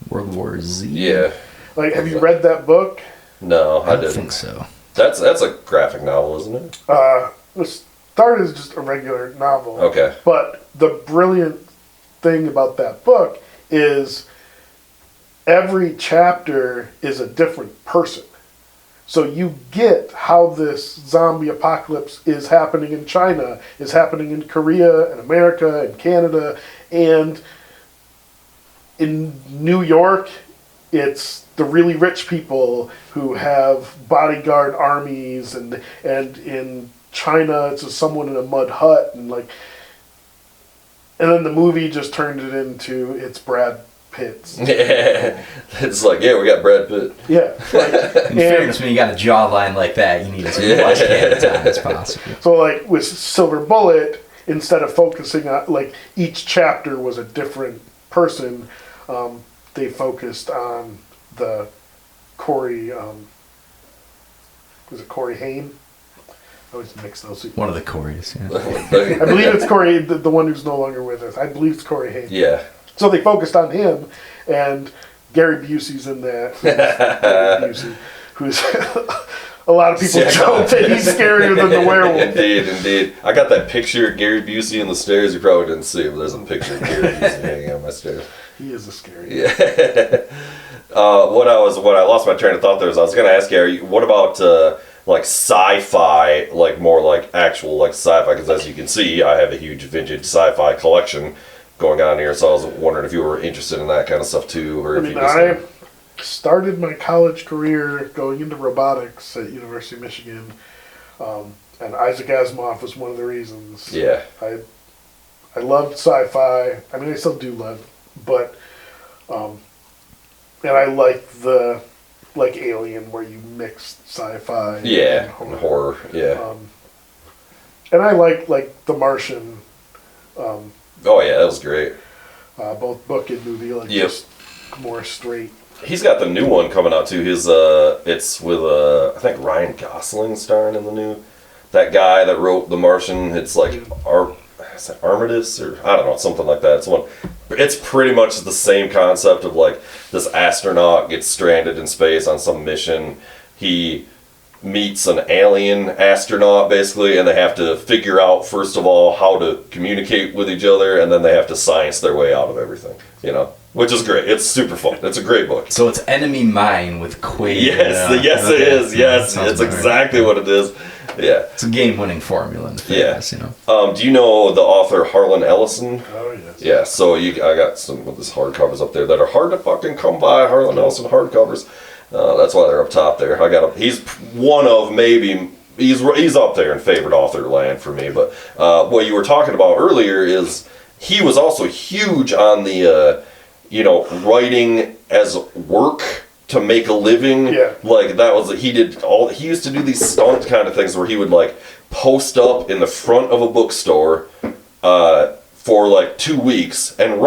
World War Z. Yeah. Like, have you read that book? No, I I don't didn't. think so. That's a graphic novel, isn't it? It started as just a regular novel. Okay. But the brilliant thing about that book is every chapter is a different person. So you get how this zombie apocalypse is happening in China, is happening in Korea, and America, and Canada, and in New York, it's the really rich people who have bodyguard armies, and in China, it's just someone in a mud hut, and then the movie just turned it into it's Brad Pitt's. Yeah. It's like, yeah, we got Brad Pitt. Yeah. In fairness, when you got a jawline like that, you need as much camera time as possible. So, like, with Silver Bullet, instead of focusing on, like, each chapter was a different person, they focused on the Corey, was it Corey Haim? I always mix those two. One of the Corys, yeah. I believe it's Corey, the one who's no longer with us. I believe it's Corey Haim. Yeah. So they focused on him, and Gary Busey's in that. Gary Busey, who's a lot of people joke that he's scarier than the werewolf. Indeed. I got that picture of Gary Busey in the stairs. You probably didn't see it, but there's a picture of Gary Busey hanging on my stairs. He is a scary. Yeah. What I lost my train of thought there is I was going to ask you, what about like sci-fi, like more like actual like sci-fi? Because as you can see, I have a huge vintage sci-fi collection going on here, so I was wondering if you were interested in that kind of stuff too, or if you just. I started my college career going into robotics at University of Michigan, and Isaac Asimov was one of the reasons. Yeah. I loved sci-fi. I mean, I still do love, but and I like like Alien, where you mix sci-fi. Yeah, and horror. Yeah. And I like The Martian. Oh yeah, that was great. Both book and movie, like Yep. just more straight. He's got the new one coming out too. His it's with I think Ryan Gosling starring in the new. That guy that wrote The Martian. It's like is it Armitage or I don't know, something like that. It's pretty much the same concept of like this astronaut gets stranded in space on some mission. He meets an alien astronaut basically, and they have to figure out first of all how to communicate with each other, and then they have to science their way out of everything. You know, which is great. It's super fun. It's a great book. So it's Enemy Mine with Quaid. Yes, it is. Yes, it's exactly what it is. Yeah. It's a game-winning formula in fairness, you know. Do you know the author Harlan Ellison? Oh, yes. Yeah, so I got some of his hardcovers up there that are hard to fucking come by. Harlan Ellison hardcovers. That's why they're up top there. He's one of maybe. He's up there in favorite author land for me. But what you were talking about earlier is he was also huge on the writing as work to make a living. Yeah. Like that was he used to do these stunt kind of things where he would like post up in the front of a bookstore for like 2 weeks and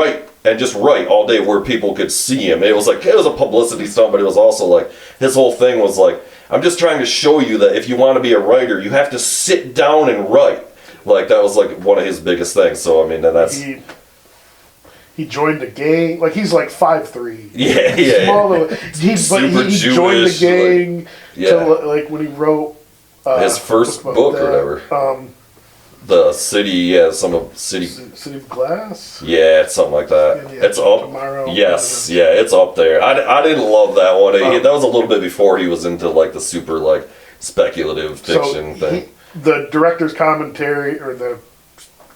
just write all day where people could see him. It was a publicity stunt, but it was also like his whole thing was like, I'm just trying to show you that if you want to be a writer, you have to sit down and write. Like that was like one of his biggest things. So I mean, and that's he joined the gang. Like he's like 5'3". Yeah. Small little, he joined the gang to when he wrote his first book or whatever. The City, City of Glass. Yeah, it's something like that. Yeah, it's up. Tomorrow. Yes, yeah, it's up there. I didn't love that one. That was a little bit before he was into like the super like speculative fiction thing. The director's commentary or the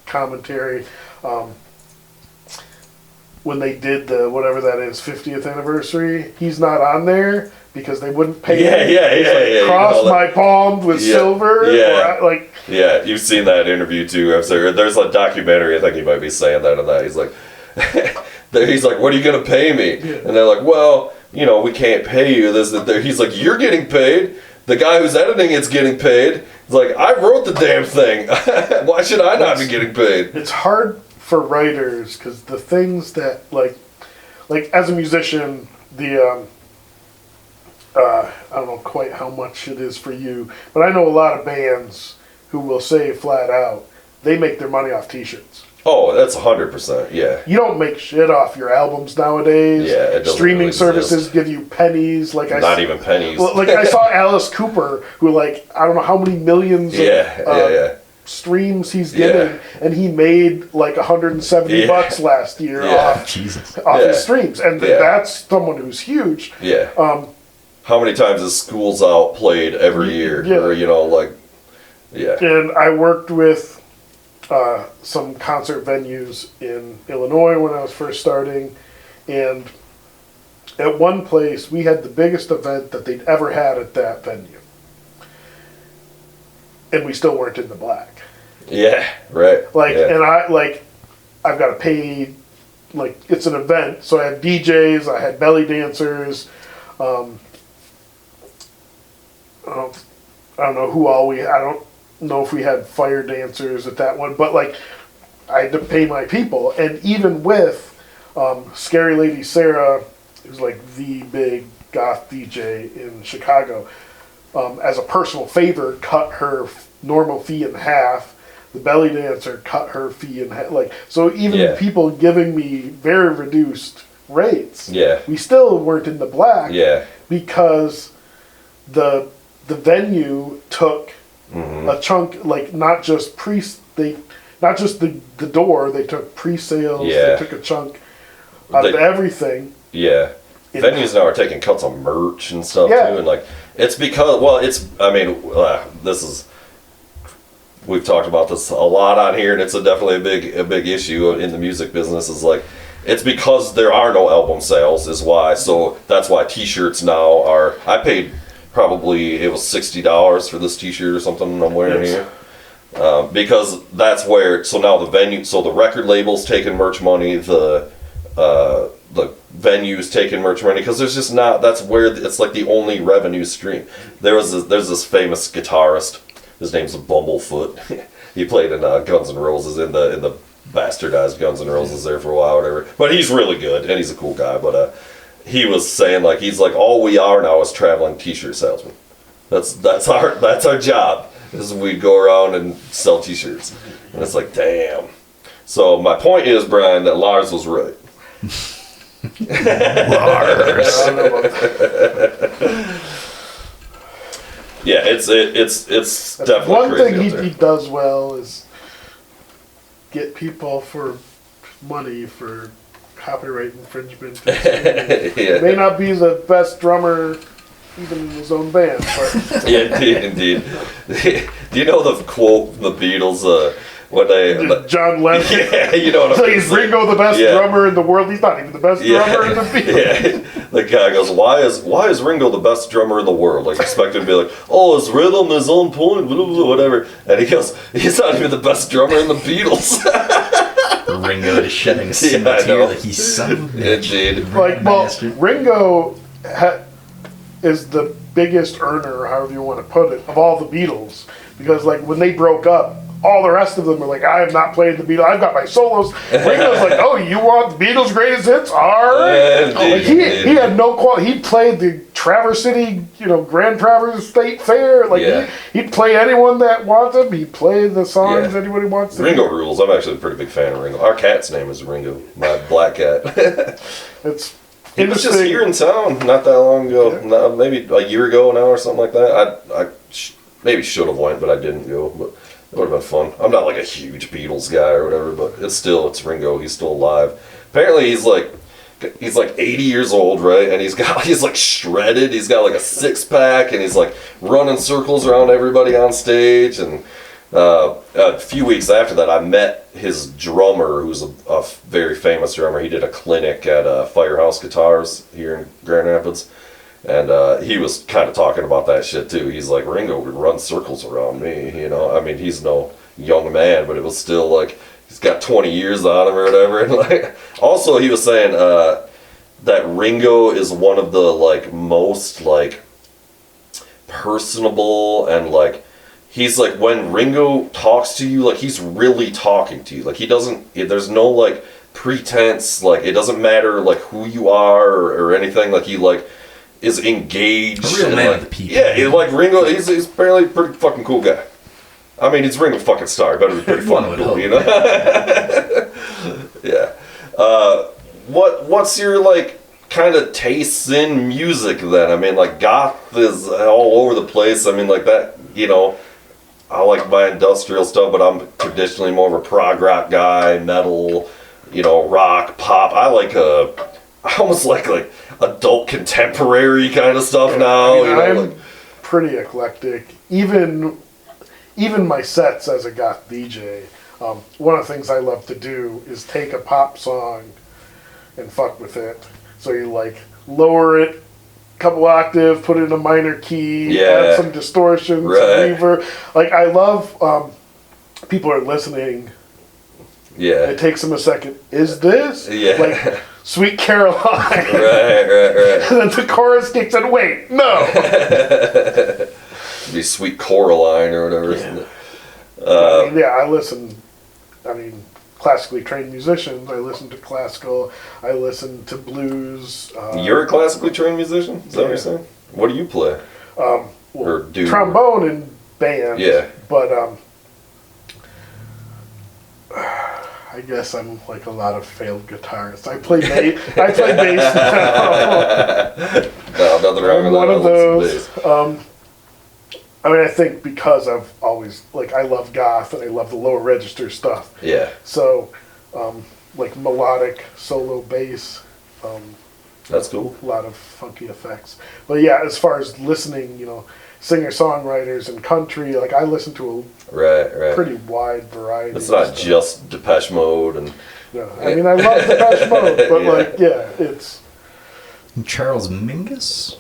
commentary. When they did the whatever that is 50th anniversary, he's not on there because they wouldn't pay him. Yeah. Cross my palm with silver. Yeah, you've seen that interview too. I'm sorry. There's a documentary. I think he might be saying that in that. He's like, what are you gonna pay me? Yeah. And they're like, well, we can't pay you this. That. He's like, you're getting paid. The guy who's editing it's getting paid. He's like, I wrote the damn thing. Why should I not be getting paid? It's hard for writers because the things that like as a musician, the I don't know quite how much it is for you, but I know a lot of bands who will say flat out they make their money off T-shirts. Oh, that's 100%. Yeah. You don't make shit off your albums nowadays. Yeah, it doesn't streaming really services give you pennies. Not even pennies. Well, I saw Alice Cooper, who I don't know how many millions of streams he's getting, and he made $170 last year off his streams, and that's someone who's huge. Yeah. How many times is Schools Out played every year? Yeah. Or And I worked with some concert venues in Illinois when I was first starting, and at one place we had the biggest event that they'd ever had at that venue, and we still weren't in the black. Yeah, right. And I've got to pay. It's an event, so I had DJs, I had belly dancers. I don't know who all I don't know if we had fire dancers at that one, but I had to pay my people, and even with Scary Lady Sarah, who's the big goth DJ in Chicago, as a personal favor, cut her normal fee in half. The belly dancer cut her fee in half. So even people giving me very reduced rates, we still weren't in the black because the venue took a chunk, not just the door, they took pre-sales, they took a chunk out of everything. Yeah. Venues now are taking cuts on merch and stuff too, and it's because we've talked about this a lot on here, and it's definitely a big issue in the music business. Is it's because there are no album sales is why. So that's why T-shirts now are. I paid probably it was $60 for this T-shirt or something I'm wearing here, because that's where. So now the record label's taking merch money. The venues taking merch money because there's just not. That's where it's the only revenue stream. There's this famous guitarist. His name's Bumblefoot. He played in Guns N' Roses in the bastardized Guns N' Roses there for a while, or whatever. But he's really good and he's a cool guy. But he was saying all we are now is traveling T-shirt salesmen. That's our job. Is we go around and sell T-shirts, and it's damn. So my point is, Brian, that Lars was right. Yeah, it's definitely one crazy thing he does well is get people for money for copyright infringement. May Yeah, not be the best drummer even in his own band, but yeah, indeed. Do you know the quote from the Beatles when they? John Lennon. Yeah, you know what So I'm he's saying? Ringo the best Yeah. drummer in the world? He's not even the best drummer in the Beatles. Yeah. The guy goes, why is Ringo the best drummer in the world? Like, expect him to be like, oh, his rhythm is on point, blah, blah, blah, whatever. And he goes, he's not even the best drummer in the Beatles. Ringo is shedding a I single know. tear that he's son of a bitch. Indeed. Like, well, Bastard. Ringo is the biggest earner, or however you want to put it, of all the Beatles. Because, like, when they broke up, all the rest of them were like, I have not played the Beatles. I've got my solos. Ringo's like, oh, you want the Beatles' greatest hits? All right. Indeed, Like, indeed. he had no quality. He played the Traverse City, Grand Traverse State Fair. Like, Yeah. he'd play anyone that wants him. He'd play the songs Yeah. anybody wants to. Ringo rules. I'm actually a pretty big fan of Ringo. Our cat's name is Ringo, my black cat. It's He was just interesting. here in town not that long ago. Yeah. No, maybe a year ago now or something like that. I maybe should have went, but I didn't go. But it would have been fun. I'm not like a huge Beatles guy or whatever, but it's Ringo. He's still alive. Apparently he's like 80 years old, right? And he's like shredded. He's got like a 6-pack, and he's like running circles around everybody on stage. And a few weeks after that, I met his drummer, who's a very famous drummer. He did a clinic at Firehouse Guitars here in Grand Rapids. And he was kind of talking about that shit too. He's like, Ringo would run circles around me, I mean, he's no young man, but it was still like, he's got 20 years on him or whatever. And like, also he was saying that Ringo is one of the like most like personable, and like he's like, when Ringo talks to you, like he's really talking to you. Like there's no like pretense. Like it doesn't matter like who you are or anything. Like he like is engaged. A real and, man like, of the people. Yeah, like Ringo, he's apparently a pretty fucking cool guy. I mean, it's Ringo fucking Starr. Better be pretty One fucking would cool, hope. Yeah. What's your like kind of tastes in music then? I mean, like goth is all over the place. I mean, like that. I like my industrial stuff, but I'm traditionally more of a prog rock guy. Metal, rock, pop. I almost like adult contemporary kind of stuff now. I'm pretty eclectic. Even my sets as a goth DJ, one of the things I love to do is take a pop song and fuck with it. So you like lower it a couple octaves, put it in a minor key, add some distortion, Right. some reverb. Like I love people are listening. Yeah. It takes them a second. Is this like Sweet Caroline? Right. And then the chorus kicks in. Wait, no. Be Sweet Coraline or whatever. Yeah. I listen. Classically trained musicians. I listen to classical. I listen to blues. You're a classically trained musician? Is that what you're saying? What do you play? Or do? Trombone and band. Yeah. But I guess I'm like a lot of failed guitarists. I play bass. I play bass now. No, nothing wrong with I'm that. one of I listen to those. bass. I think because I've always I love goth and I love the lower register stuff. Yeah. So, like melodic solo bass, That's cool. a lot of funky effects. But yeah, as far as listening, singer-songwriters and country, I listen to Right. a pretty wide variety. It's of not stuff. just Depeche Mode and. I love Depeche Mode, but it's. Charles Mingus?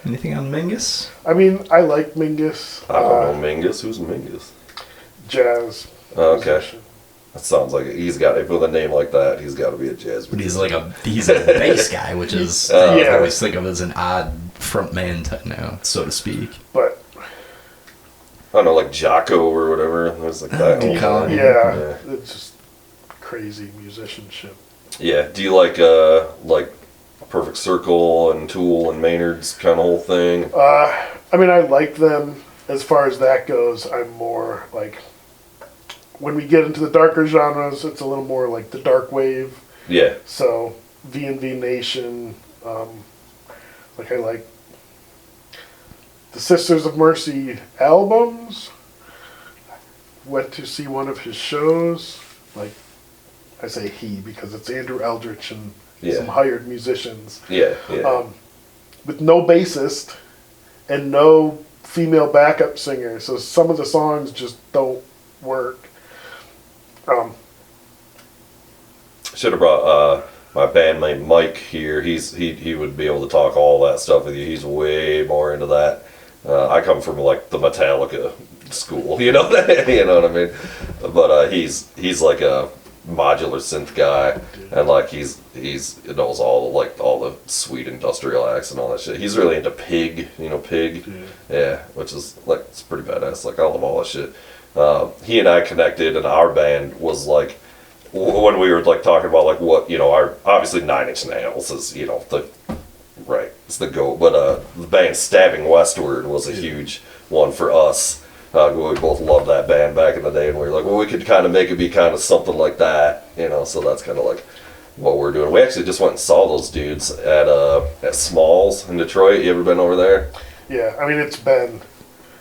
Anything on Mingus? I like Mingus. I don't know Mingus. Who's Mingus? Jazz. Oh, okay. musician. That sounds like he's got. With a name like that, he's got to be a jazz. But he's a bass guy, which is Yeah. I always think of as an odd frontman so to speak. But I don't know, like Jocko or whatever. There's like that. Deep whole Colin. thing. yeah, it's just crazy musicianship. Yeah. Do you like Perfect Circle and Tool and Maynard's kind of whole thing? I like them as far as that goes. I'm more like when we get into the darker genres, it's a little more like the dark wave. Yeah. So V&V Nation, I like the Sisters of Mercy albums. Went to see one of his shows. I say he because it's Andrew Eldritch and some hired musicians. Yeah, yeah. With no bassist and no female backup singer, so some of the songs just don't work. Should have brought my bandmate Mike here. He would be able to talk all that stuff with you. He's way more into that. I come from like the Metallica school, you know you know what I mean. But he's like a modular synth guy, and like he knows all the sweet industrial acts and all that shit. He's really into Pig, you know Pig, yeah, which is like it's pretty badass. Like I love all that shit. He and I connected, and our band was like when we were like talking about like what our obviously 9 Inch Nails is the right it's the GOAT, but the band Stabbing Westward was a huge one for us. We both loved that band back in the day, and we were like, well, we could kind of make it be kind of something like that, so that's kind of like what we're doing. We actually just went and saw those dudes at Smalls in Detroit. You ever been over there? Yeah, I mean, it's been...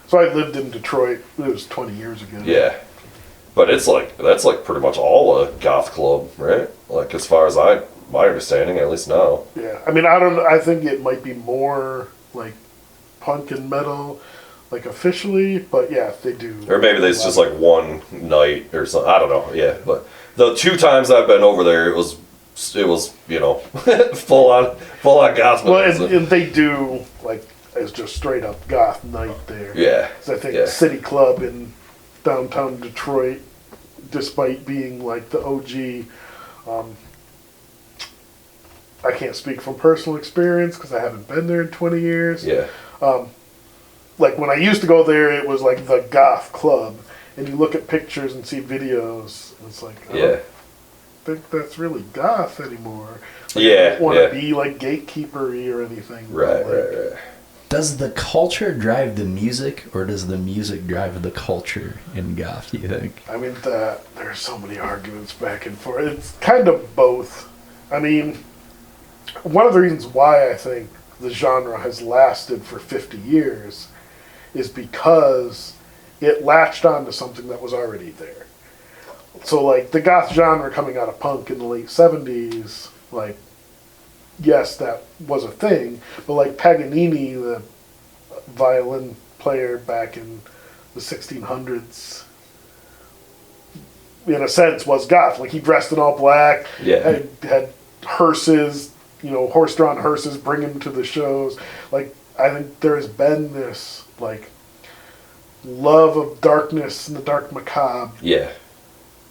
So I lived in Detroit, it was 20 years ago. Yeah. But that's like pretty much all a goth club, right? Like as far as my understanding, at least now. Yeah, I mean, I think it might be more like punk and metal, like officially, but yeah, they do. Or maybe it's just like one night or something. I don't know. Yeah, but the 2 times I've been over there, it was full on goth. Well, and they do like it's just straight up goth night there. Yeah. So I think City Club in downtown Detroit, despite being like the OG. I can't speak from personal experience because I haven't been there in 20 years. Yeah. Like when I used to go there, it was like the goth club, and you look at pictures and see videos, and it's like, I don't think that's really goth anymore. Like, I don't want to be like gatekeeper-y or anything. Right. Does the culture drive the music, or does the music drive the culture in goth, do you think? I mean, there's so many arguments back and forth. It's kind of both. I mean, one of the reasons why I think the genre has lasted for 50 years is because it latched on to something that was already there. So, like, the goth genre coming out of punk in the late 70s, like, yes, that was a thing, but, like, Paganini, the violin player back in the 1600s, in a sense, was goth. Like, he dressed in all black, had hearses, horse-drawn hearses, bring him to the shows. Like, I think there has been this, like, love of darkness and the dark macabre. Yeah.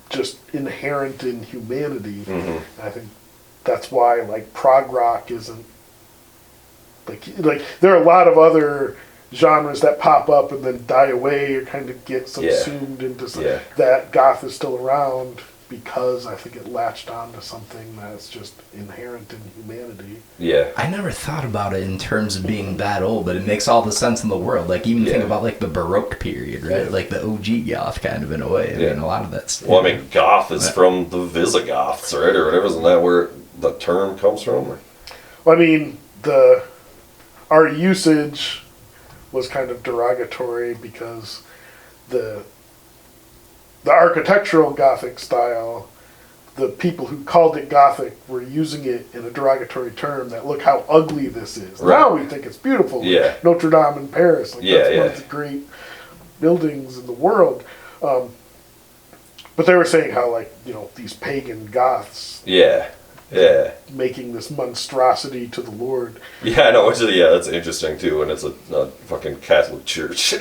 Just inherent in humanity. Mm-hmm. I think that's why, like, prog rock isn't... Like, there are a lot of other genres that pop up and then die away or kind of get subsumed into something. That goth is still around because I think it latched on to something that's just inherent in humanity. Yeah. I never thought about it in terms of being that old, but it makes all the sense in the world. Like, even think about, like, the Baroque period, right? Like, the OG goth, kind of, in a way. I mean, a lot of that stuff. Well, I mean, goth is from the Visigoths, right? Or whatever. Isn't that where the term comes from? Or? Well, I mean, our usage was kind of derogatory because the architectural Gothic style, the people who called it Gothic were using it in a derogatory term that, look how ugly this is. Right. Now we think it's beautiful. Yeah. Notre Dame in Paris. That's one of the great buildings in the world. But they were saying how, like, these pagan Goths. Yeah. Making this monstrosity to the Lord. Yeah, no, that's interesting too, and it's a fucking Catholic church.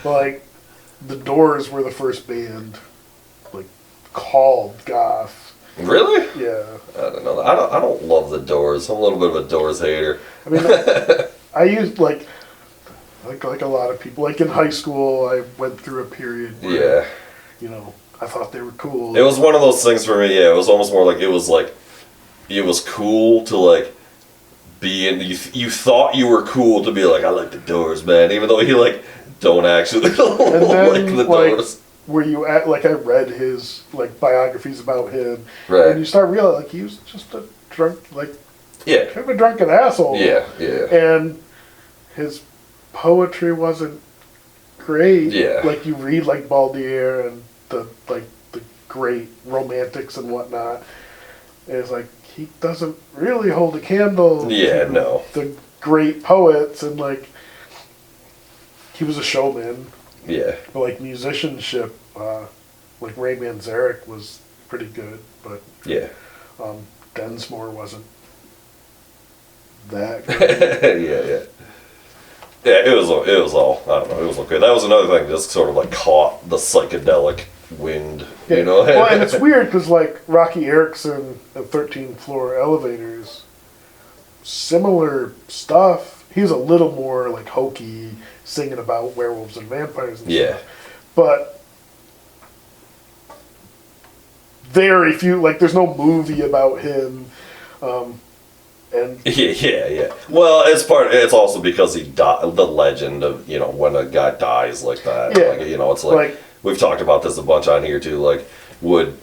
Like, the Doors were the first band, like, called goth. Really? Yeah. I don't know. I don't love the Doors. I'm a little bit of a Doors hater. I mean, I used like a lot of people. Like in high school, I went through a period where, I thought they were cool. It was one of those things for me. Yeah, it was almost more like it was cool to like be in. You thought you were cool to be like, I like the Doors, man, even though you like don't actually like the Doors. Where you at? Like, I read his like biographies about him, right? And you start realizing like he was just a drunk, like kind of a drunken asshole. Yeah. And his poetry wasn't great. Yeah. Like, you read like Baldier and the great romantics and whatnot, And it's like, he doesn't really hold a candle Yeah, to no. the great poets, and like, he was a showman. Yeah. But like musicianship, like Ray Manzarek was pretty good, but Yeah. Densmore wasn't that good. Yeah. Yeah, it was all, I don't know, it was okay. That was another thing, just sort of like caught the psychedelic wind, you know? Well, and it's weird because like Rocky Erickson and 13th Floor Elevators, similar stuff. He was a little more like hokey, singing about werewolves and vampires and Yeah. stuff. But very few, like there's no movie about him. And Yeah. Well, it's also because he died, the legend of, you know, when a guy dies like that. Yeah. Like, you know, it's like, we've talked about this a bunch on here too, like, would,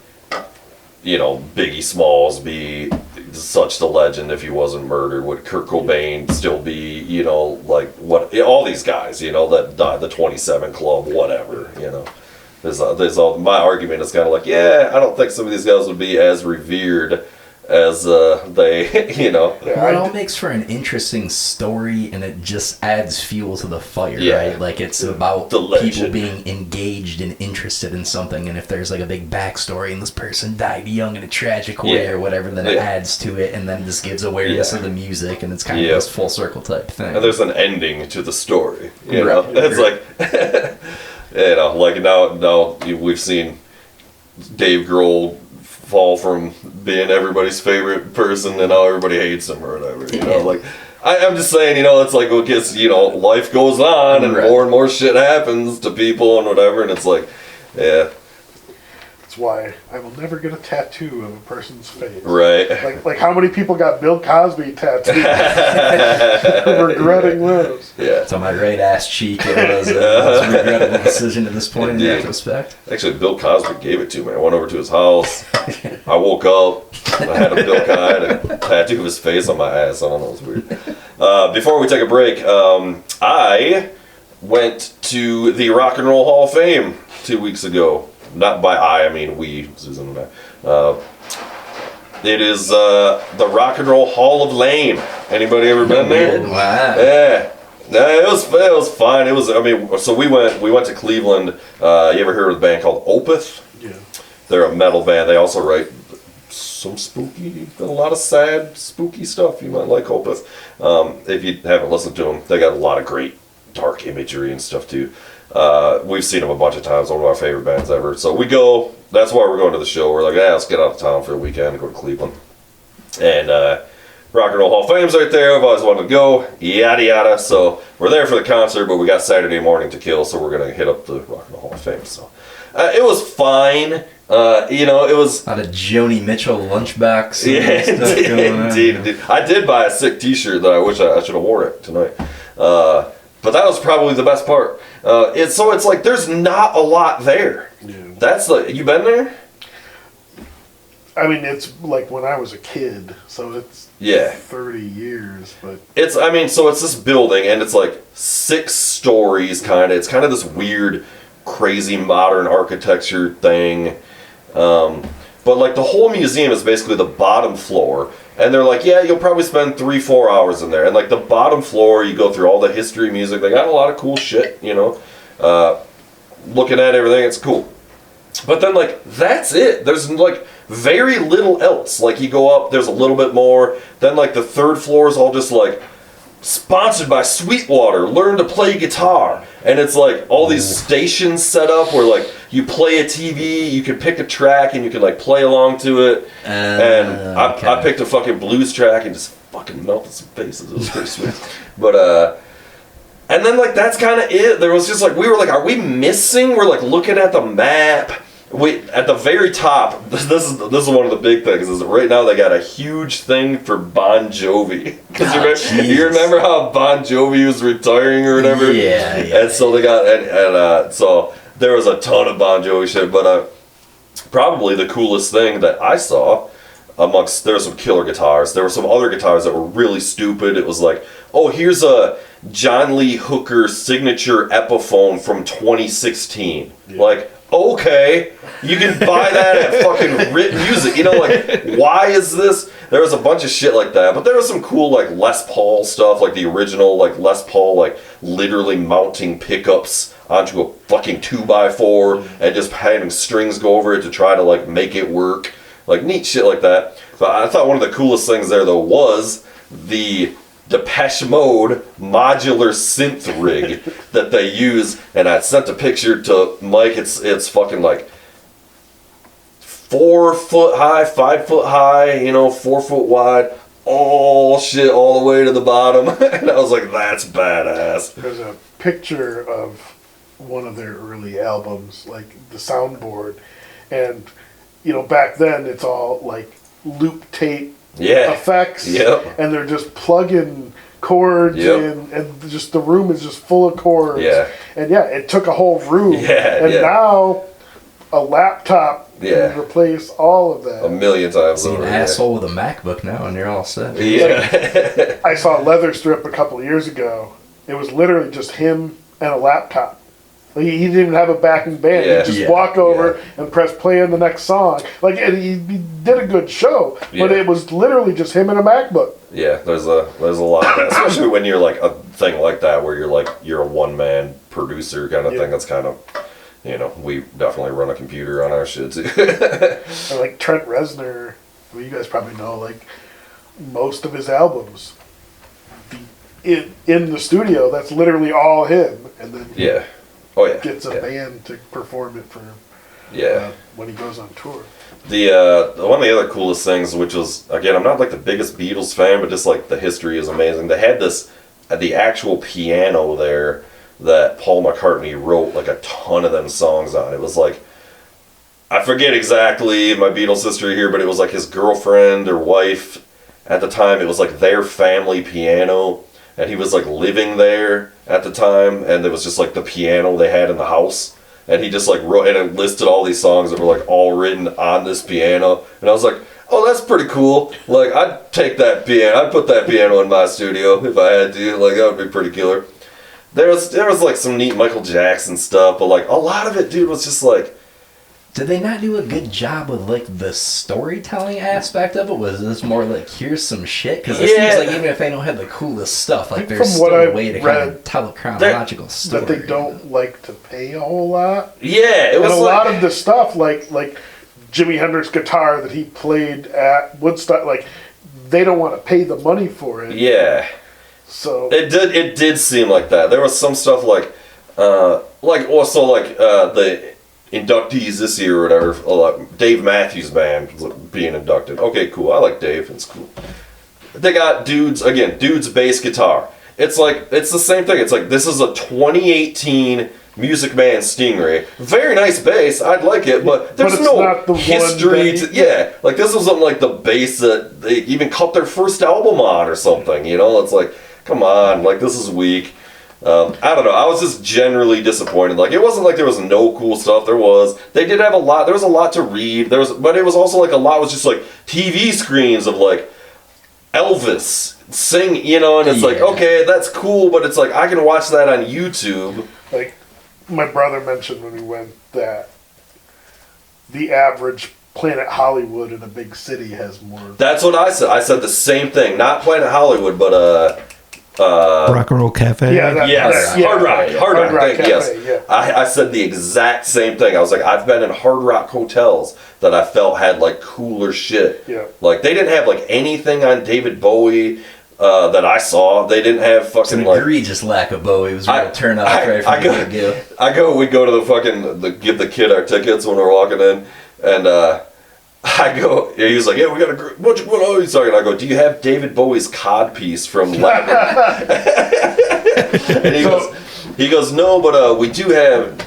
you know, Biggie Smalls be such the legend if he wasn't murdered? Would Kurt Cobain still be, you know, like, what, all these guys, you know, that died, the 27 Club, whatever, you know. There's all, my argument is kind of like, yeah, I don't think some of these guys would be as revered as they, you know. Well, it all makes for an interesting story, and it just adds fuel to the fire, Yeah. right? Like, it's about The legend. people being engaged and interested in something, and if there's like a big backstory and this person died young in a tragic way Yeah. or whatever, then it Yeah. adds to it, and then this gives awareness Yeah. of the music, and it's kind Yeah. of this full circle type thing. And there's an ending to the story, you know. Right. It's like, you know, like now we've seen Dave Grohl fall from being everybody's favorite person and now everybody hates him or whatever, you know. Like, I'm just saying, you know, it's like, well, gets, you know, life goes on and Right. more shit happens to people and whatever, and it's like, yeah, that's why I will never get a tattoo of a person's face. right. Like how many people got Bill Cosby tattoos? Regretting those. Yeah. So my right ass cheek, it was a regrettable decision at this point in Indeed. retrospect. Actually, Bill Cosby gave it to me. I went over to his house. I woke up. I had a tattoo of his face on my ass. I don't know. It's weird. Before we take a break, I went to the Rock and Roll Hall of Fame 2 weeks ago. Not by I mean we, Susan and I. It is the Rock and Roll Hall of Lame. Anybody ever been there? Wow. Yeah. No, it was fine. It was, I mean, so we went to Cleveland. You ever heard of a band called Opeth? Yeah. They're a metal band. They also write some spooky, a lot of sad, spooky stuff. You might like Opeth. If you haven't listened to them, they got a lot of great dark imagery and stuff too. We've seen them a bunch of times. One of our favorite bands ever. So we go. That's why we're going to the show. We're like, yeah, let's get out of town for a weekend and go to Cleveland. And Rock and Roll Hall of Fame's right there. I've always wanted to go. Yada yada. So we're there for the concert, but we got Saturday morning to kill, so we're gonna hit up the Rock and Roll Hall of Fame. So it was fine. You know, it was. A lot of Joni Mitchell lunchbox. Yeah, Stuff going on. indeed. I did buy a sick T-shirt that I wish I should have wore it tonight. But that was probably the best part. It's like there's not a lot there. Yeah. That's like, you been there? I mean, it's like when I was a kid, so it's Yeah. 30 years, but So it's this building, and it's like 6 stories, kind of. It's kind of this weird, crazy modern architecture thing. But like the whole museum is basically the bottom floor, and they're like, yeah, you'll probably spend 3-4 hours in there. And like the bottom floor, you go through all the history, music. They got a lot of cool shit, you know. Looking at everything, it's cool. But then like that's it. There's like very little else. Like you go up, there's a little bit more. Then like the 3rd floor is all just like sponsored by Sweetwater, learn to play guitar. And it's like all these stations set up where like you play a TV, you can pick a track and you can like play along to it. And I picked a fucking blues track and just fucking melted some faces. It was pretty sweet. But and then like that's kind of it. There was just like, we were like, are we missing? We're like looking at the map. At the very top, this is one of the big things, is that right now they got a huge thing for Bon Jovi. Because you remember how Bon Jovi was retiring or whatever? Yeah. And so they got, and so there was a ton of Bon Jovi shit, but probably the coolest thing that I saw there were some killer guitars. There were some other guitars that were really stupid. It was like, oh, here's a John Lee Hooker signature Epiphone from 2016. Yeah. Like, okay, you can buy that at fucking written music. You know, like, why is this? There was a bunch of shit like that, but there was some cool, like, Les Paul stuff, like the original, like, Les Paul, like, literally mounting pickups onto a fucking 2x4 and just having strings go over it to try to, like, make it work. Like, neat shit like that. But I thought one of the coolest things there, though, was the Depeche Mode modular synth rig that they use, and I sent a picture to Mike. It's fucking like 4 foot high, 5 foot high, you know, 4 foot wide, all shit all the way to the bottom. And I was like, that's badass. There's a picture of one of their early albums, like the soundboard, and you know, back then it's all like loop tape effects, and they're just plugging chords in, and just the room is just full of chords. And it took a whole room. Now a laptop can replace all of that. A million times See over. an asshole with a MacBook now, and you're all set. Yeah. I saw Leather Strip a couple of years ago. It was literally just him and a laptop. Like, he didn't even have a backing band. He'd just walk over and press play on the next song. Like, and he did a good show, but it was literally just him and a MacBook. Yeah, there's a lot of that, especially when you're like a thing like that where you're a one-man producer kind of thing. That's kind of, you know, we definitely run a computer on our shit too. Or like Trent Reznor, well, you guys probably know, like most of his albums in the studio, that's literally all him, and then gets a band to perform it for when he goes on tour. The one of the other coolest things, which was, again, I'm not like the biggest Beatles fan, but just like the history is amazing. They had the actual piano there that Paul McCartney wrote like a ton of them songs on. It was like, I forget exactly my Beatles history here, but it was like his girlfriend or wife at the time. It was like their family piano, and he was like living there at the time, and it was just like the piano they had in the house. And he just like wrote, and it listed all these songs that were like all written on this piano. And I was like, oh, that's pretty cool. Like, I'd take that piano, I'd put that piano in my studio if I had to. Like, that would be pretty killer. There was like some neat Michael Jackson stuff, but like a lot of it, dude, was just like, did they not do a good job with like the storytelling aspect of it? Was this more like, here's some shit? Because it seems like even if they don't have the coolest stuff, like there's still a way to kind of tell a chronological story. That they don't like to pay a whole lot. Yeah, it was and a lot of the stuff, like Jimi Hendrix guitar that he played at Woodstock, like they don't want to pay the money for it. Yeah. So it did seem like that. There was some stuff like the inductees this year or whatever, Dave Matthews Band being inducted. Okay, cool. I like Dave. It's cool. They got dude's bass guitar. It's the same thing. It's like, this is a 2018 Music Man Stingray. Very nice bass. I'd like it, but there's no history to, like this was something like the bass that they even cut their first album on or something, you know? It's like, come on, like this is weak. I don't know. I was just generally disappointed. Like, it wasn't like there was no cool stuff. There was. They did have a lot. There was a lot to read. But it was also like a lot was just like TV screens of like Elvis sing, you know. And it's like, okay, that's cool, but it's like I can watch that on YouTube. Like my brother mentioned when we went that the average Planet Hollywood in a big city has more. That's what I said. I said the same thing. Not Planet Hollywood, but Rock and Roll Cafe. Hard Rock. Cafe, yes. Yeah. I said the exact same thing. I was like, I've been in Hard Rock hotels that I felt had like cooler shit. Yeah. Like they didn't have like anything on David Bowie that I saw. They didn't have fucking it's an like egregious lack of Bowie. It was a real turn off right from the get-go. We go to the fucking give the kid our tickets when we're walking in, and I go, he was like, yeah, we got a what are you talking? I go, do you have David Bowie's codpiece from Lebanon? And he goes, no, but we do have,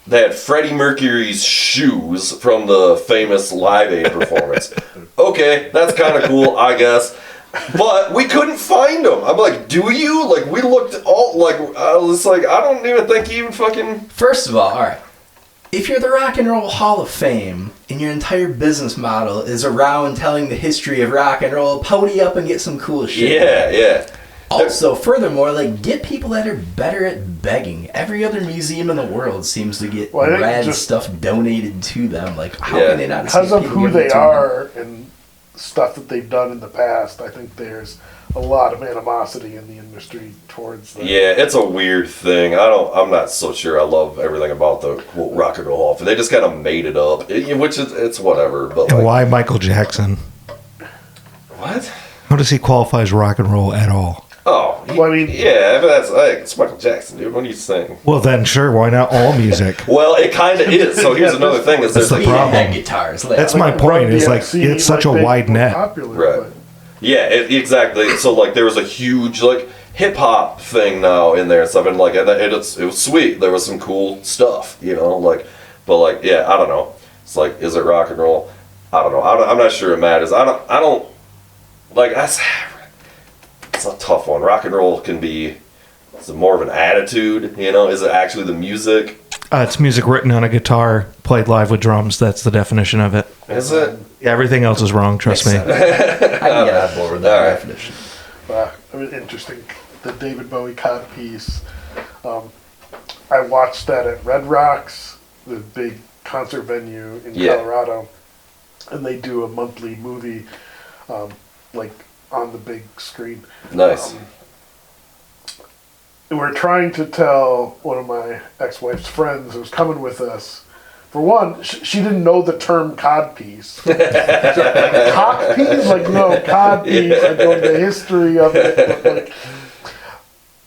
they had Freddie Mercury's shoes from the famous Live Aid performance. Okay, that's kind of cool, I guess. But we couldn't find them. I'm like, do you? Like, we looked all, like, I was like, I don't even think he even fucking... First of all right. If you're the Rock and Roll Hall of Fame and your entire business model is around telling the history of rock and roll, pony up and get some cool shit. Yeah. Also, furthermore, like, get people that are better at begging. Every other museum in the world seems to get Well, I think rad just- stuff donated to them. Like, how Yeah. can they not? Because see of people who giving it they to them? are and stuff that they've done in the past, I think there's a lot of animosity in the industry towards them. Yeah, it's a weird thing. I'm not so sure I love everything about the quote Rock and Roll Hall of Fame. They just kind of made it up, which is it's whatever. But And like, why Michael Jackson? what? How does he qualify as rock and roll at all? Oh, Well, I mean- yeah, but that's it's Michael Jackson, dude. What are you saying? Well, then sure, why not all music? Well, it kind of is. So here's another thing: is That's there's the like, problem. And guitars. Like, That's my point. Run Is like DMC, it's such a they wide were net. Popular, Right. but- yeah, exactly. So like there was a huge like hip hop thing now in there and stuff, and like it was sweet. There was some cool stuff, like, but like yeah, I don't know. It's like, is it rock and roll? I don't know. I'm not sure it matters. I don't like that's. It's a tough one. Rock and roll can be. It's more of an attitude, Is it actually the music? It's music written on a guitar, played live with drums. That's the definition of it. Is it? Yeah, everything else is wrong. Trust me. I can get on board with that All right. definition. It was interesting. The David Bowie cod piece. I watched that at Red Rocks, the big concert venue in Yeah. Colorado, and they do a monthly movie, like on the big screen. Nice. And we're trying to tell one of my ex-wife's friends who was coming with us. For one, she didn't know the term cod piece. Like, cock piece? Like, no, cod piece. I know the history of it. But, like,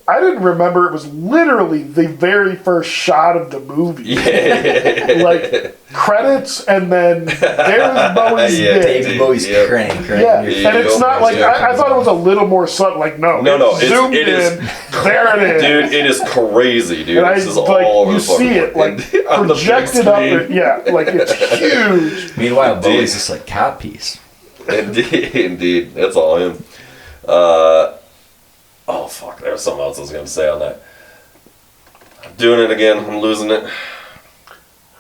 I didn't remember it was literally the very first shot of the movie. Yeah. Like, credits, and then there's Bowie's Yeah, dick. David Bowie's Yep. crank, right? Yeah, You're- and it's not like, I thought it was a little more subtle, like, no, it's zoomed it is- in, there it is. Dude, it is crazy, dude. And I, This is like, all over you the fucking see it, like, place. On the big projected up, screen. like, it's huge. Meanwhile, Indeed. Bowie's just like cod piece. Indeed. That's all him. Oh, fuck. There was something else I was going to say on that. I'm doing it again. I'm losing it.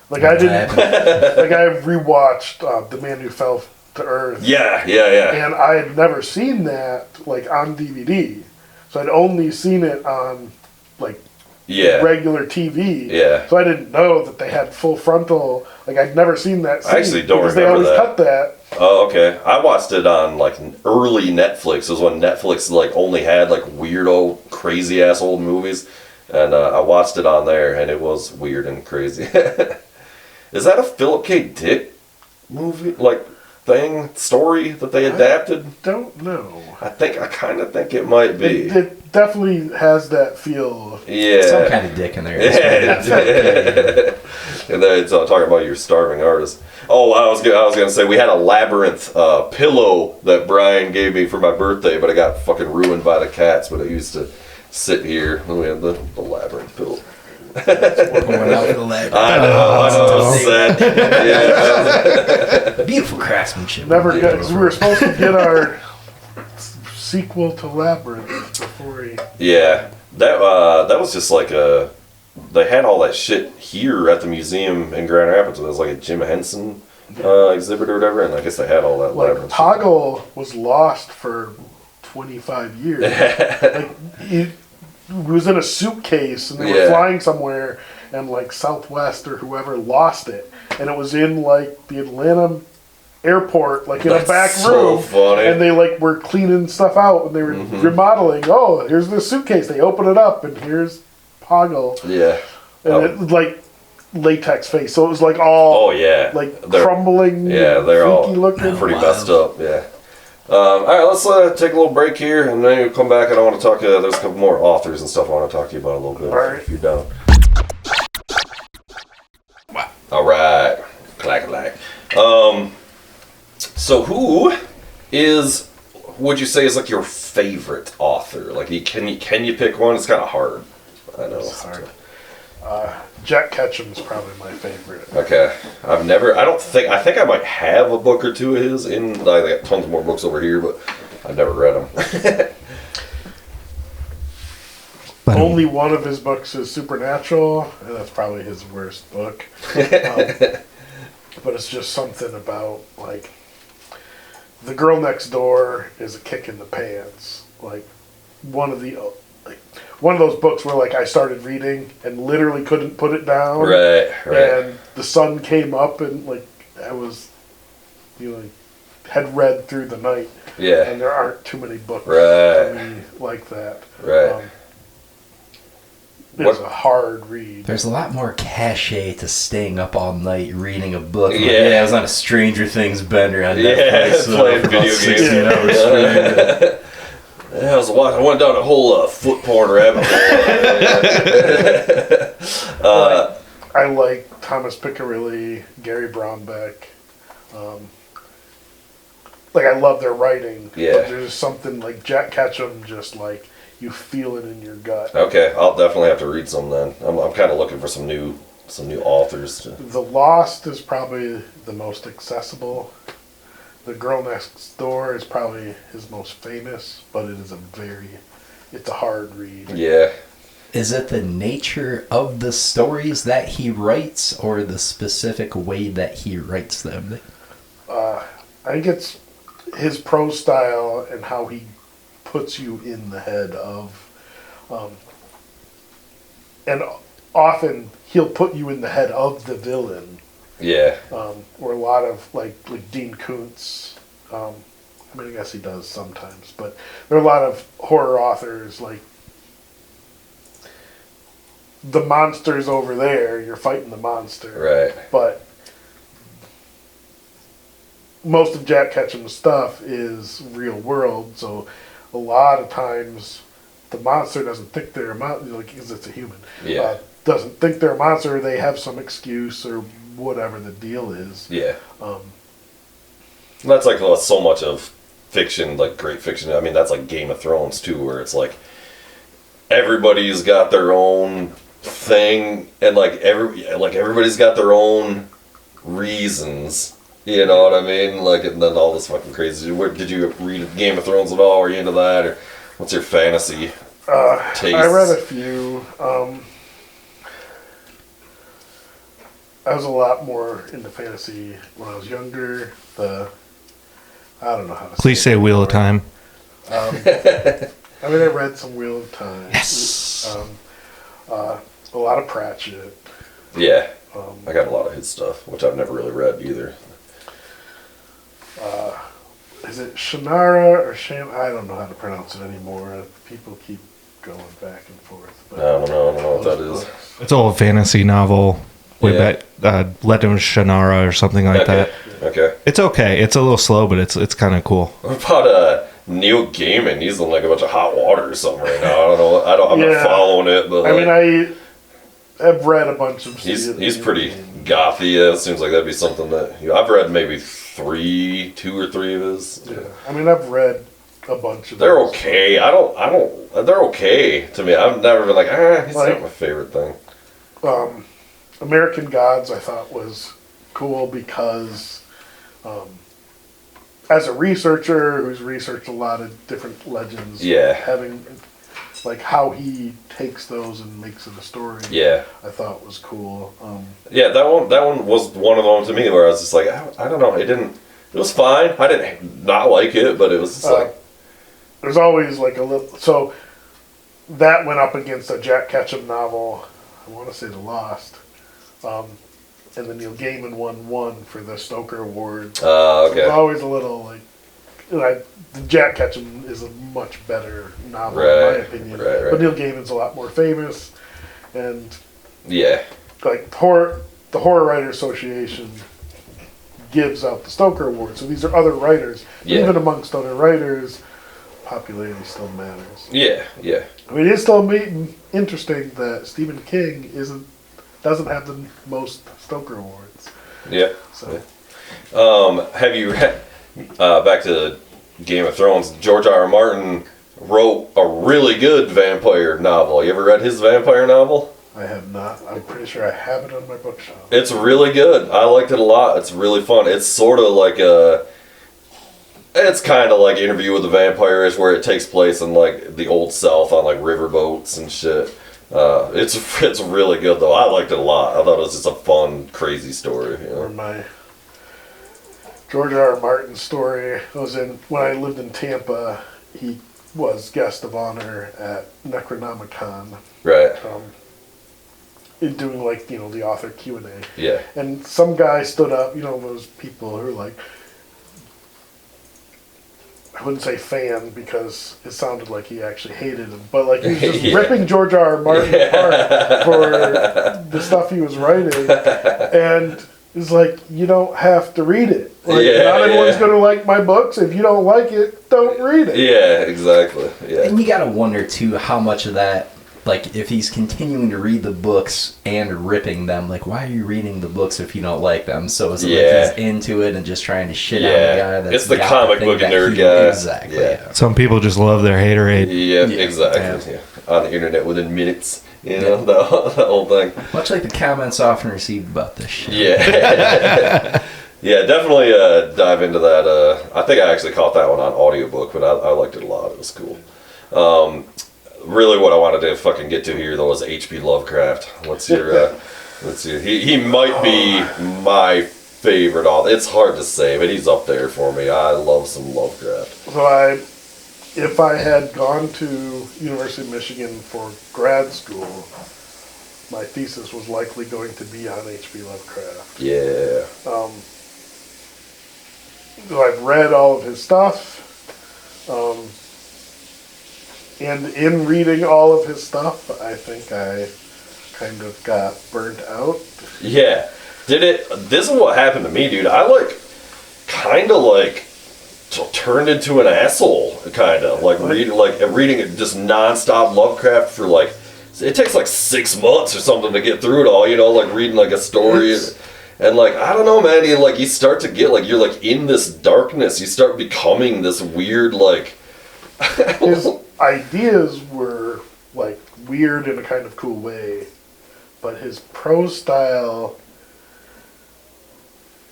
Like, I rewatched The Man Who Fell to Earth. Yeah. And I had never seen that, like, on DVD. So I'd only seen it on, like, Yeah. regular TV. Yeah. So I didn't know that they had full frontal. Like, I'd never seen that scene. I actually don't because remember they always that. cut that. Oh, okay. I watched it on, like, early Netflix. It was when Netflix, like, only had, like, weirdo, crazy-ass old movies. And I watched it on there, and it was weird and crazy. Is that a Philip K. Dick movie, like, story that they adapted? Don't know. I kind of think it might be. It definitely has that feel. Yeah. Some kind of dick in there. Yeah. And then it's talking about your starving artist. Oh, I was gonna say we had a labyrinth pillow that Brian gave me for my birthday, but it got fucking ruined by the cats. But it used to sit here when we had the labyrinth pillow. Going out for the leg. I know. Sad. Yeah. Beautiful craftsmanship. Never got, 'cause we were supposed to get our sequel to Labyrinth before we. Yeah. That was just like they had all that shit here at the museum in Grand Rapids. It was like a Jim Henson exhibit or whatever, and I guess they had all that Like, labyrinth. Toggle was lost for 25 years. Like, it was in a suitcase, and they were Yeah. flying somewhere, and, like, Southwest or whoever lost it. And it was in, like, the Atlanta airport, like, in That's a back so room. funny. And they, like, were cleaning stuff out, and they were remodeling. Oh, here's the suitcase. They open it up, and here's Toggle. Yeah. And it was, like, latex face. So it was, like, all... Oh yeah. Like, They're- crumbling, Yeah, they're all freaky looking. pretty Wild. messed up. Yeah. All right, let's take a little break here, and then we'll come back. And I want to talk. There's a couple more authors and stuff I want to talk to you about a little bit. All right. If you're down. All right. Clack. So who would you say is like your favorite author? Like, can you pick one? It's kind of hard. I know. It's hard. Jack Ketchum's probably my favorite. Okay, I think I might have a book or two of his in. I got tons more books over here, but I've never read them. But Only one of his books is Supernatural, and that's probably his worst book. But it's just something about, like, the girl next door is a kick in the pants. Like, one of those books where like I started reading and literally couldn't put it down. Right. And the sun came up and like I was, had read through the night. Yeah. And there aren't too many books Right. for me like that. Right. It's a hard read. There's a lot more cachet to staying up all night reading a book. Yeah. I was on a Stranger Things bender on Yeah, Netflix. playing for about video 16 games. hours straight. Yeah, I went down a whole foot porn rabbit hole. I like Thomas Piccirilli, Gary Brownback. Like I love their writing. Yeah. But there's something like Jack Ketchum, just like you feel it in your gut. Okay, I'll definitely have to read some then. I'm kind of looking for some new authors. The Lost is probably the most accessible. The Girl Next Door is probably his most famous, but it is it's a hard read. Yeah. Is it the nature of the stories that he writes or the specific way that he writes them? I think it's his prose style and how he puts you in the head of, and often he'll put you in the head of the villain. Yeah. Or a lot of like Dean Koontz. I guess he does sometimes, but there are a lot of horror authors like the monster's over there. You're fighting the monster, Right. But most of Jack Ketchum's stuff is real world, so a lot of times the monster doesn't think they're a monster, because it's a human. Yeah. Doesn't think they're a monster. They have some excuse or whatever the deal is. Yeah. That's like so much of fiction, like great fiction. I mean, that's like Game of Thrones too, where it's like everybody's got their own thing, and like everybody's got their own reasons. You know what I mean? Like, and then all this fucking crazy. Did you read Game of Thrones at all? Are you into that, or what's your fantasy taste? I read a few. I was a lot more into fantasy when I was younger. I don't know how to Please say Wheel of Time. I read some Wheel of Time. Yes. A lot of Pratchett. Yeah. I got a lot of his stuff, which I've never really read either. Is it Shannara or Shan? I don't know how to pronounce it anymore. People keep going back and forth. But I don't know what that is. It's an old fantasy novel. Way Yeah. back, Legend of Shannara or something like that. Okay. It's okay. It's a little slow, but it's kind of cool. What about Neil Gaiman? He's in like a bunch of hot water or something right now. I don't know. I'm Yeah. not following it, but I have read a bunch of. he's pretty gothy. Yeah, it seems like that'd be something that I've read maybe 2 or 3 of his. Yeah. I've read a bunch of. They're those. okay. I don't. They're okay to me. I've never been like, he's not my favorite thing. American Gods I thought was cool because as a researcher who's researched a lot of different legends, Yeah. having like how he takes those and makes it a story, Yeah. I thought was cool. Yeah, that one was one of them to me where I was just like, I don't know. It was fine. I didn't not like it, but it was just like. There's always like a little. So that went up against a Jack Ketchum novel. I want to say The Lost. And the Neil Gaiman won for the Stoker Award. So Okay. it's always a little like, the Jack Ketchum is a much better novel in my opinion. Right. But Neil Gaiman's a lot more famous, and Yeah. like the Horror Writers Association gives out the Stoker Award. So these are other writers. Yeah. Even amongst other writers, popularity still matters. Yeah. It's still interesting that Stephen King doesn't have the most Stoker Awards. Yeah. So Have you read, back to Game of Thrones, George R.R. Martin wrote a really good vampire novel. You ever read his vampire novel? I have not. I'm pretty sure I have it on my bookshelf. It's really good. I liked it a lot. It's really fun. It's sort of like it's kind of like Interview with the Vampires, where it takes place in like the old South on like riverboats and shit. It's really good though. I liked it a lot. I thought it was just a fun, crazy story. You Or know? my George R.R. Martin story was in when I lived in Tampa. He was guest of honor at Necronomicon, Right. in doing like the author Q&A. Yeah. And some guy stood up, those people who are like, I wouldn't say fan because it sounded like he actually hated him, but like he was just Yeah. ripping George R. R. Martin apart for the stuff he was writing, and it's like, you don't have to read it. Like, Yeah, not everyone's yeah. going to like my books. If you don't like it, don't read it. Yeah, exactly. Yeah. And you gotta wonder too how much of that, like if he's continuing to read the books and ripping them, like why are you reading the books if you don't like them? So is it Yeah. like he's into it and just trying to shit on Yeah. the guy that's It's the got comic thing book that nerd he- guy. Exactly. Yeah. Yeah. Some people just love their haterade. Yeah, Yeah. exactly. Yeah. On the internet within minutes. The whole thing. Much like the comments often received about this shit. Yeah. Yeah, definitely dive into that. I think I actually caught that one on audiobook, but I liked it a lot. It was cool. Really what I wanted to fucking get to here, though, was HP Lovecraft. What's your... let's see. He might be my favorite author. It's hard to say, but he's up there for me. I love some Lovecraft. So if I had gone to University of Michigan for grad school, my thesis was likely going to be on HP Lovecraft. Yeah. So I've read all of his stuff, and in reading all of his stuff, I think I kind of got burnt out. Yeah. This is what happened to me, dude. I turned into an asshole, kind of reading it just nonstop Lovecraft for it takes 6 months or something to get through it all, reading a story. And I don't know, man, you start to get you're in this darkness. You start becoming this weird His ideas were weird in a kind of cool way, but his prose style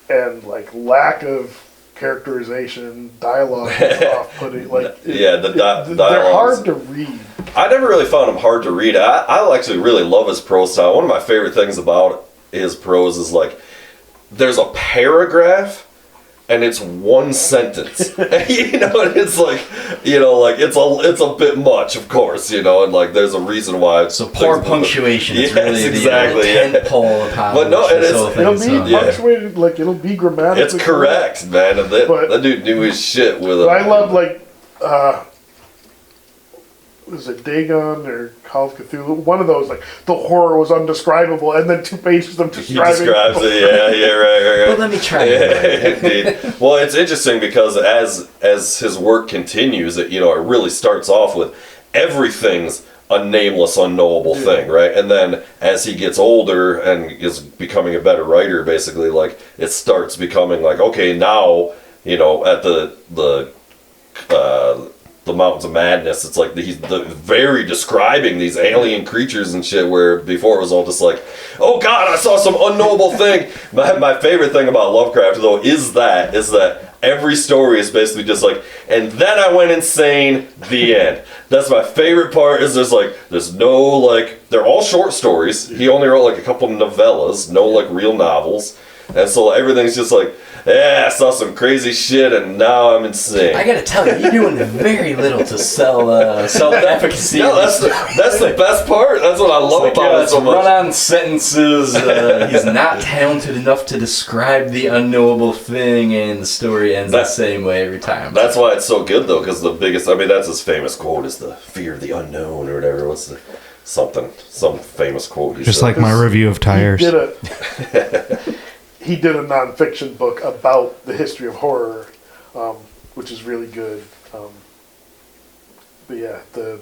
and lack of characterization, dialogue is off-putting. the they're dialogues. hard to read. I never really found him hard to read. I actually really love his prose style. One of my favorite things about his prose is there's a paragraph and it's one sentence. And it's it's a bit much, of course, and there's a reason why. So poor punctuation is really exactly, the tent pole of how But no, much and this it's- whole thing It'll is be on. Yeah. punctuated, it'll be grammatically It's correct, man. And that dude knew his shit with it. But I love was it Dagon or Call of Cthulhu? One of those, the horror was undescribable, and then 2 pages of He describing. describes it, yeah, right. But let me try Yeah, it. indeed. Well, it's interesting because as his work continues, it really starts off with everything's a nameless, unknowable thing, right? And then as he gets older and is becoming a better writer, basically, it starts becoming okay, now at the Mountains of Madness, it's he's very describing these alien creatures and shit, where before it was all just oh god, I saw some unknowable thing. My favorite thing about Lovecraft, though, is that every story is basically just and then I went insane, the end. That's my favorite part, is there's no they're all short stories. He only wrote a couple novellas, no real novels. And so everything's just I saw some crazy shit and now I'm insane. I gotta tell you, you're doing very little to sell efficacy. No, that's the best part. That's what I love about it so much. Run-on sentences. He's not talented enough to describe the unknowable thing, and the story ends the same way every time. That's why it's so good, though, because that's his famous quote, is the fear of the unknown or whatever. What's some famous quote he Just said. like my review of tires. He did a nonfiction book about the history of horror, which is really good. But yeah, the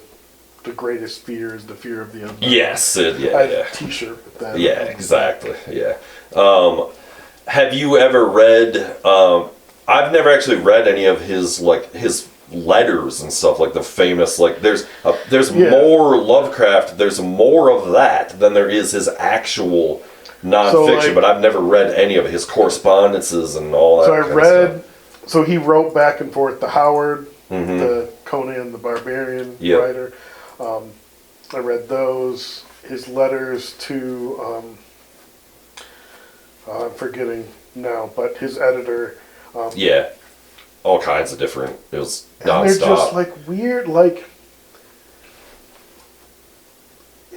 greatest fear is the fear of the unknown. Yes, I have a T-shirt with that. Yeah, exactly. Yeah. Have you ever read? I've never actually read any of his his letters and stuff, the famous there's more Lovecraft. There's more of that than there is his actual nonfiction. But I've never read any of his correspondences and all that. So I kind of read. stuff. So he wrote back and forth to Howard, the Conan the Barbarian writer. I read those. His letters to I'm forgetting now, but his editor. all kinds of different. It was And they're just nonstop. like weird, like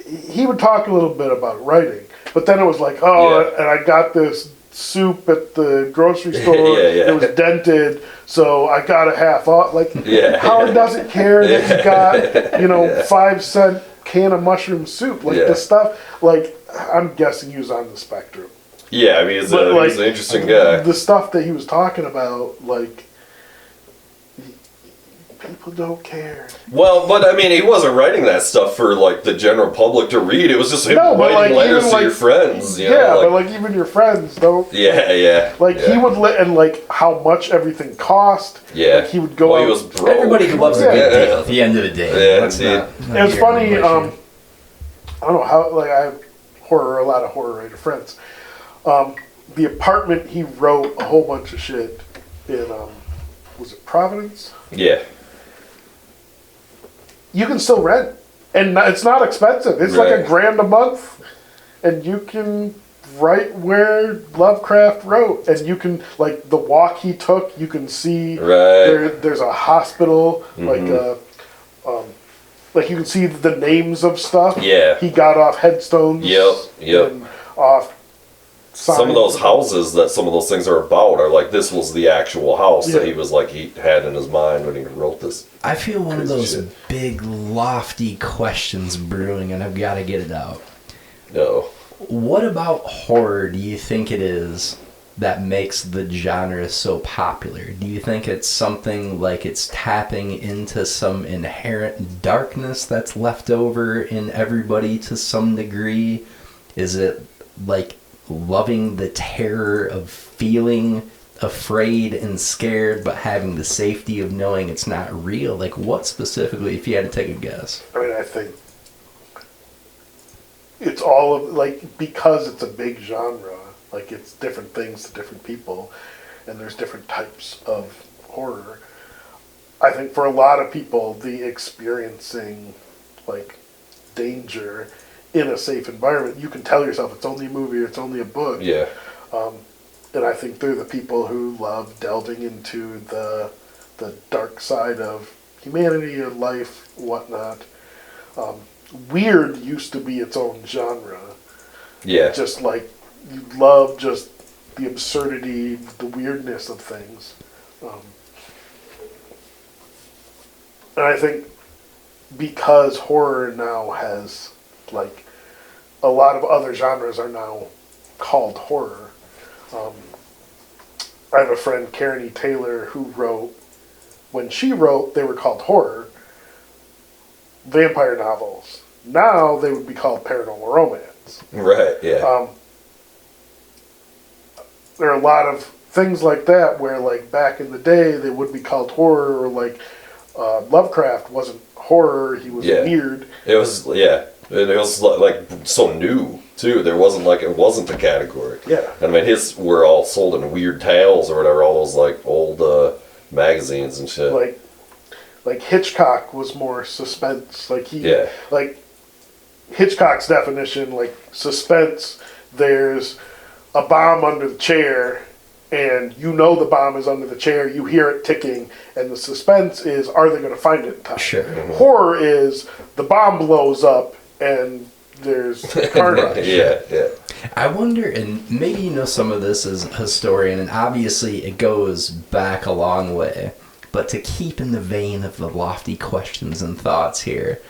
he would talk a little bit about writing, but then it was like, and I got this soup at the grocery store. Yeah. It was dented, so I got a half off. Like Yeah. Howard doesn't care that you got 5-cent can of mushroom soup. Like the stuff. Like I'm guessing he was on the spectrum. Yeah, I mean, he's But, an interesting guy. The stuff that he was talking about, like, people don't care. Well, but I mean, he wasn't writing that stuff for like the general public to read. It was just him writing letters to your friends. You know, but like even your friends don't. Yeah. Like he would and like how much everything cost. Yeah. Like he would go. Well, out, he was broke. Everybody loves a good deal at the end of the day. Yeah, Let's not- It was funny. I don't know how. Like I have a lot of horror writer friends. The apartment he wrote a whole bunch of shit in. Was it Providence? Yeah. You can still rent, and it's not expensive. It's like $1,000 a month, and you can write where Lovecraft wrote, and you can like the walk he took. You can see there's a hospital, like you can see the names of stuff. Yeah. He got off headstones. Yep. And off. Some of those houses that some of those things are about are like this was the actual house that he was like he had in his mind when he wrote this. I feel one of those big, lofty questions brewing, and I've got to get it out. No. What about horror do you think it is that makes the genre so popular? Do you think it's something like it's tapping into some inherent darkness that's left over in everybody to some degree? Is it like loving the terror of feeling afraid and scared but having the safety of knowing it's not real? Like what specifically, if you had to take a guess? I mean, I think it's all of like because it's a big genre, like it's different things to different people and there's different types of horror. I think for a lot of people the experiencing like danger in a safe environment, you can tell yourself it's only a movie or it's only a book. Yeah. And I think they're the people who love delving into the dark side of humanity and life, whatnot. Weird used to be its own genre. Yeah. Just like you love just the absurdity, the weirdness of things. And I think because horror now has like a lot of other genres are now called horror. I have a friend, Karen E. Taylor, who wrote, when she wrote, they were called horror, vampire novels. Now they would be called paranormal romance. Right, yeah. There are a lot of things like that where, like, back in the day, they would be called horror, or, like, Lovecraft wasn't horror, he was weird. It was, and it was, like, so new, too. There wasn't, like, it wasn't a category. Yeah. I mean, his were all sold in Weird Tales or whatever, all those, like, old magazines and shit. Like Hitchcock was more suspense. Like, Hitchcock's definition, like, suspense, there's a bomb under the chair, and you know the bomb is under the chair, you hear it ticking, and the suspense is, are they going to find it in time? Sure. Mm-hmm. Horror is, the bomb blows up, and there's carnage. Yeah. I wonder, and maybe you know some of this as a historian, and obviously it goes back a long way, but to keep in the vein of the lofty questions and thoughts here,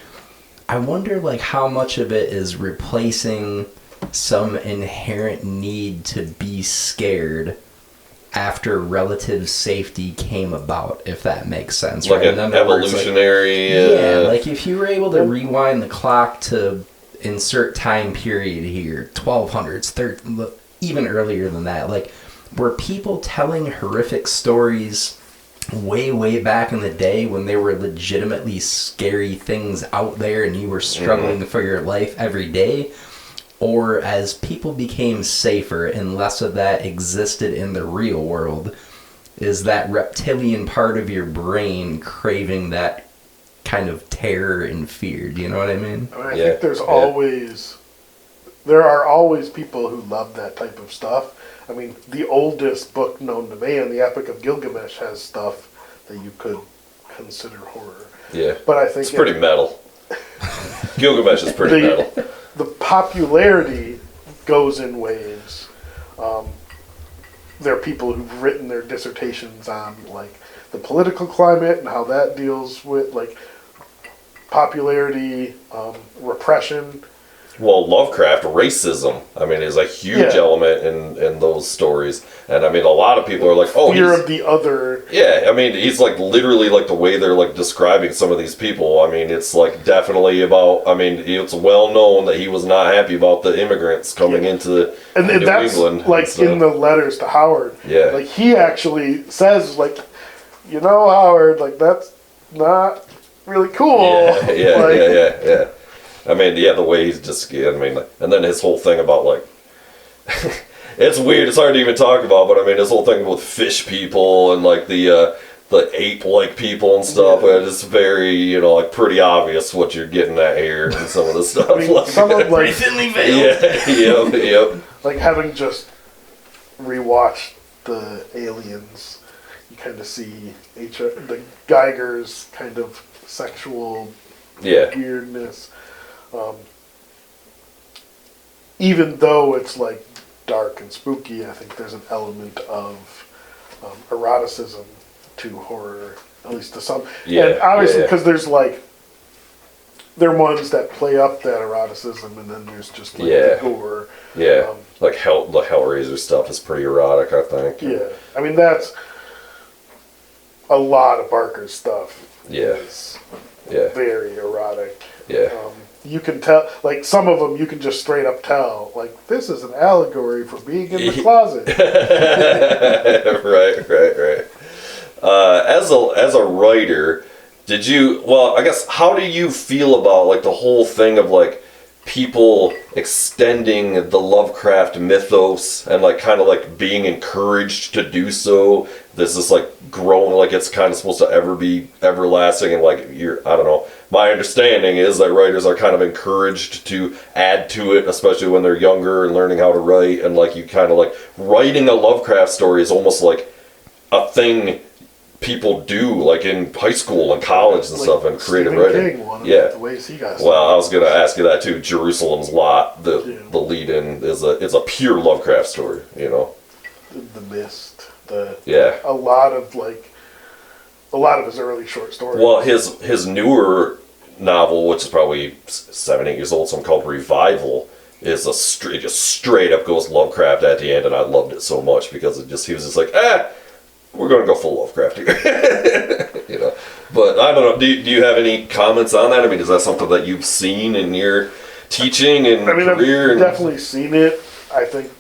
I wonder like how much of it is replacing some inherent need to be scared after relative safety came about, if that makes sense. Like right? an evolutionary... like if you were able to rewind the clock to insert time period here, 1200s, even earlier than that, like were people telling horrific stories way back in the day when there were legitimately scary things out there and you were struggling for your life every day? Or as people became safer and less of that existed in the real world, is that reptilian part of your brain craving that kind of terror and fear? Do you know what I mean? I think there are always people who love that type of stuff, I mean, the oldest book known to man, the Epic of Gilgamesh, has stuff that you could consider horror. Yeah. But I think It's pretty metal. Gilgamesh is pretty metal. The popularity goes in waves. There are people who've written their dissertations on like the political climate and how that deals with like popularity, repression. Well, Lovecraft, racism, I mean, is a huge element in those stories. And I mean, a lot of people are like, oh, fear of the other. Yeah, I mean, he's like literally like the way they're like describing some of these people. I mean, it's like definitely about, I mean, it's well known that he was not happy about the immigrants coming into and New that's England. like in the letters to Howard. Yeah. Like he actually says like, you know, Howard, like that's not really cool. Yeah, like, yeah. I mean, yeah, the way he's just, I mean, and then his whole thing about like, it's weird, it's hard to even talk about, but I mean, his whole thing with fish people and like the ape-like people and stuff, it's very, you know, like pretty obvious what you're getting at here and some of the stuff. I mean, like, some of like, Thinly veiled. yep. like having just rewatched the Aliens, you kind of see the Geiger's kind of sexual weirdness. Even though it's like dark and spooky, I think there's an element of eroticism to horror, at least to some. And obviously, because there's like, there are ones that play up that eroticism, and then there's just like the gore. Yeah, like the Hellraiser stuff is pretty erotic, I think. Yeah, I mean that's a lot of Barker's stuff. Yeah, Very erotic. Yeah. You can tell, like some of them, you can just straight up tell, like this is an allegory for being in the closet. Right. As a writer, did you? Well, I guess how do you feel about like the whole thing of like people extending the Lovecraft mythos and like kind of like being encouraged to do so? This is like growing, like it's kind of supposed to ever be everlasting, and like I don't know. My understanding is that writers are kind of encouraged to add to it, especially when they're younger and learning how to write. And like you kind of like writing a Lovecraft story is almost like a thing people do, like in high school and college and like stuff, and creative Stephen writing. King, one of Yeah. the ways he got Well, I was gonna ask you that too. Jerusalem's Lot, the lead-in is a pure Lovecraft story. You know. The Mist. A lot of his early short stories. Well, his newer novel, which is probably 7-8 years old, something called Revival, is just straight up goes Lovecraft at the end, and I loved it so much because he was just like, we're gonna go full Lovecraft here, you know. But I don't know. Do you have any comments on that? I mean, is that something that you've seen in your teaching and career? I've definitely seen it. I think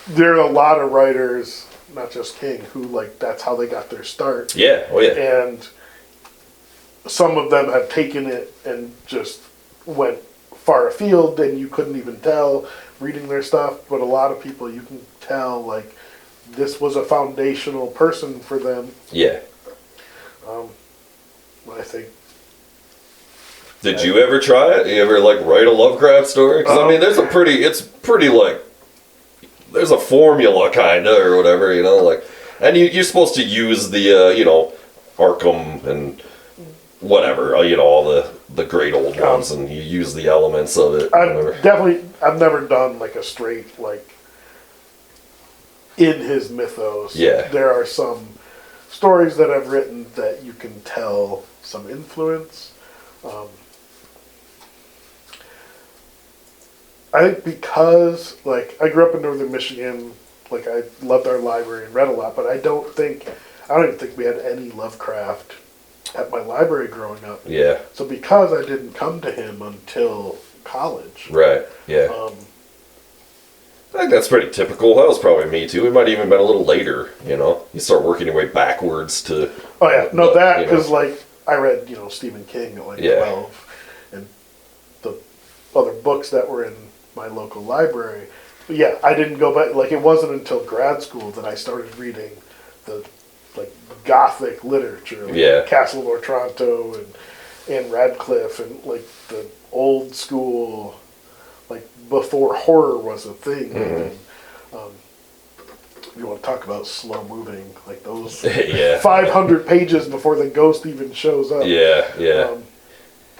there are a lot of writers, not just King, who like that's how they got their start. Yeah. Oh yeah. And some of them have taken it and just went far afield, and you couldn't even tell reading their stuff. But a lot of people, you can tell like this was a foundational person for them. Yeah. I think. Did you ever try it? You ever like write a Lovecraft story? Because I mean, it's pretty like, there's a formula kinda or whatever, you know, like, and you're supposed to use the you know, Arkham and whatever, you know, all the great old ones, and you use the elements of it. I've never done like a straight like in his mythos. Yeah. There are some stories that I've written that you can tell some influence. I think because like I grew up in northern Michigan, like I loved our library and read a lot, but I don't even think we had any Lovecraft at my library growing up. Yeah. So because I didn't come to him until college. Right. Yeah. I think that's pretty typical. That was probably me too. It might have even been a little later, you know. You start working your way backwards to... Oh yeah, no, that, because like, I read, you know, Stephen King at like 12, and the other books that were in my local library. But yeah, I didn't go back, like it wasn't until grad school that I started reading the, like, Gothic literature, like Castle of Otranto and Anne Radcliffe, and like the old school, like before horror was a thing. You want to talk about slow moving, like those Yeah. 500 pages before the ghost even shows up. Yeah.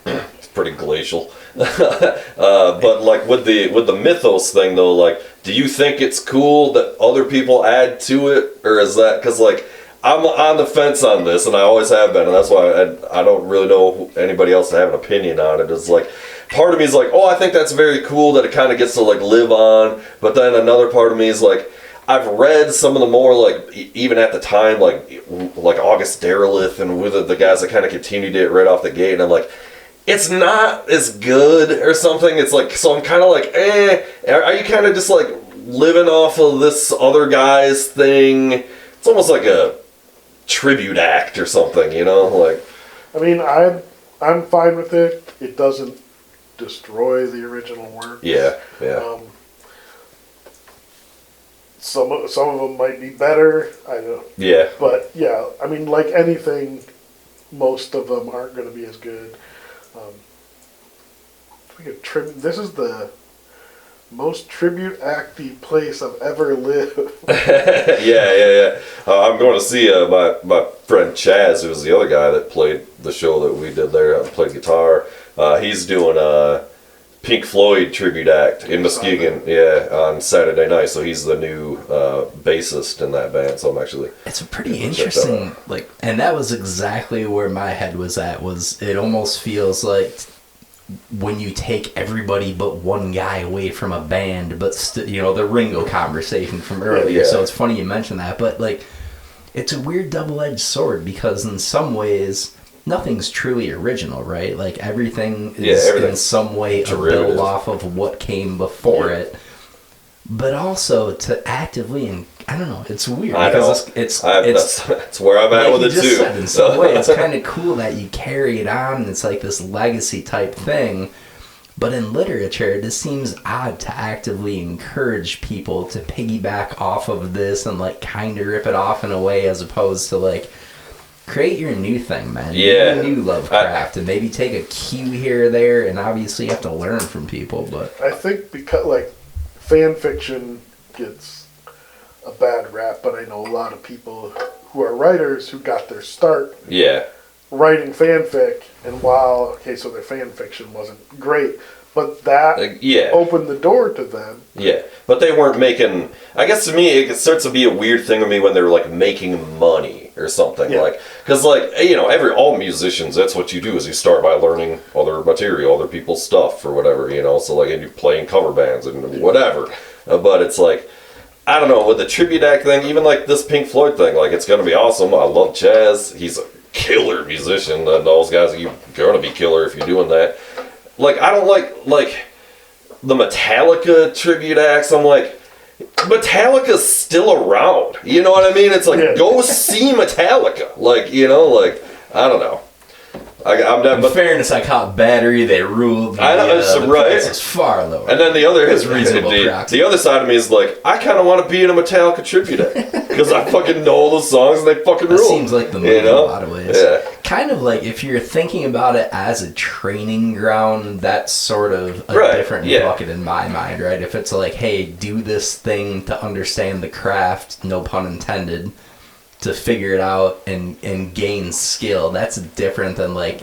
It's pretty glacial. But like with the mythos thing though, like, do you think it's cool that other people add to it, or is that because like I'm on the fence on this, and I always have been, and that's why I don't really know anybody else to have an opinion on it. It's like part of me is like, oh, I think that's very cool that it kind of gets to like live on, but then another part of me is like, I've read some of the more like even at the time like August Derleth and with the guys that kind of continued it right off the gate, and I'm like, it's not as good or something. It's like, so I'm kind of like, are you kind of just like living off of this other guy's thing? It's almost like a tribute act or something, you know? Like, I mean, I'm fine with it. It doesn't destroy the original work. yeah. Some of them might be better. I know. Yeah. But yeah, I mean, like anything, most of them aren't going to be as good. This is the most tribute acty place I've ever lived. yeah. I'm going to see my friend Chaz, who was the other guy that played the show that we did there, played guitar. He's doing a Pink Floyd tribute act in Muskegon, on Saturday night. So he's the new bassist in that band. So I'm actually... It's a pretty interesting, like, and that was exactly where my head was at, was it almost feels like when you take everybody but one guy away from a band, but the Ringo conversation from earlier. Yeah. So it's funny you mentioned that, but like, it's a weird double-edged sword, because in some ways nothing's truly original, right? Like everything is in some way a build off of what came before it. But also to actively, and I don't know, it's weird because that's where I'm at with it too. Said, in some way, it's kind of cool that you carry it on. And it's like this legacy type thing. But in literature, it just seems odd to actively encourage people to piggyback off of this and like kind of rip it off in a way, as opposed to like, create your new thing, man. Yeah. Your new Lovecraft, and maybe take a cue here or there, and obviously you have to learn from people, but... I think because, like, fan fiction gets a bad rap, but I know a lot of people who are writers who got their start writing fanfic, and so their fan fiction wasn't great, but that opened the door to them. Yeah, but they weren't making... I guess to me, it starts to be a weird thing with me when they're, like, making money or something. Yeah. Like, because, like, all musicians, that's what you do, is you start by learning other material, other people's stuff or whatever, so, like, and you play in cover bands and whatever. But it's like, I don't know, with the tribute act thing, even, like, this Pink Floyd thing, like, it's going to be awesome. I love Chaz. He's a killer musician, and those guys, you're going to be killer if you're doing that. Like, I don't like the Metallica tribute acts. I'm like, Metallica's still around. You know what I mean? It's like, go see Metallica. Like, I don't know. In fairness, I caught Battery. They ruled. I know, the price is far lower. And then the other reasonable. The other side of me is like, I kind of want to be in a Metallica tribute act because I fucking know those songs and they fucking rule. That seems like the move in a lot of ways. Yeah. Kind of like if you're thinking about it as a training ground, that's sort of a different bucket in my mind, right? If it's like, hey, do this thing to understand the craft, no pun intended, to figure it out and gain skill, that's different than like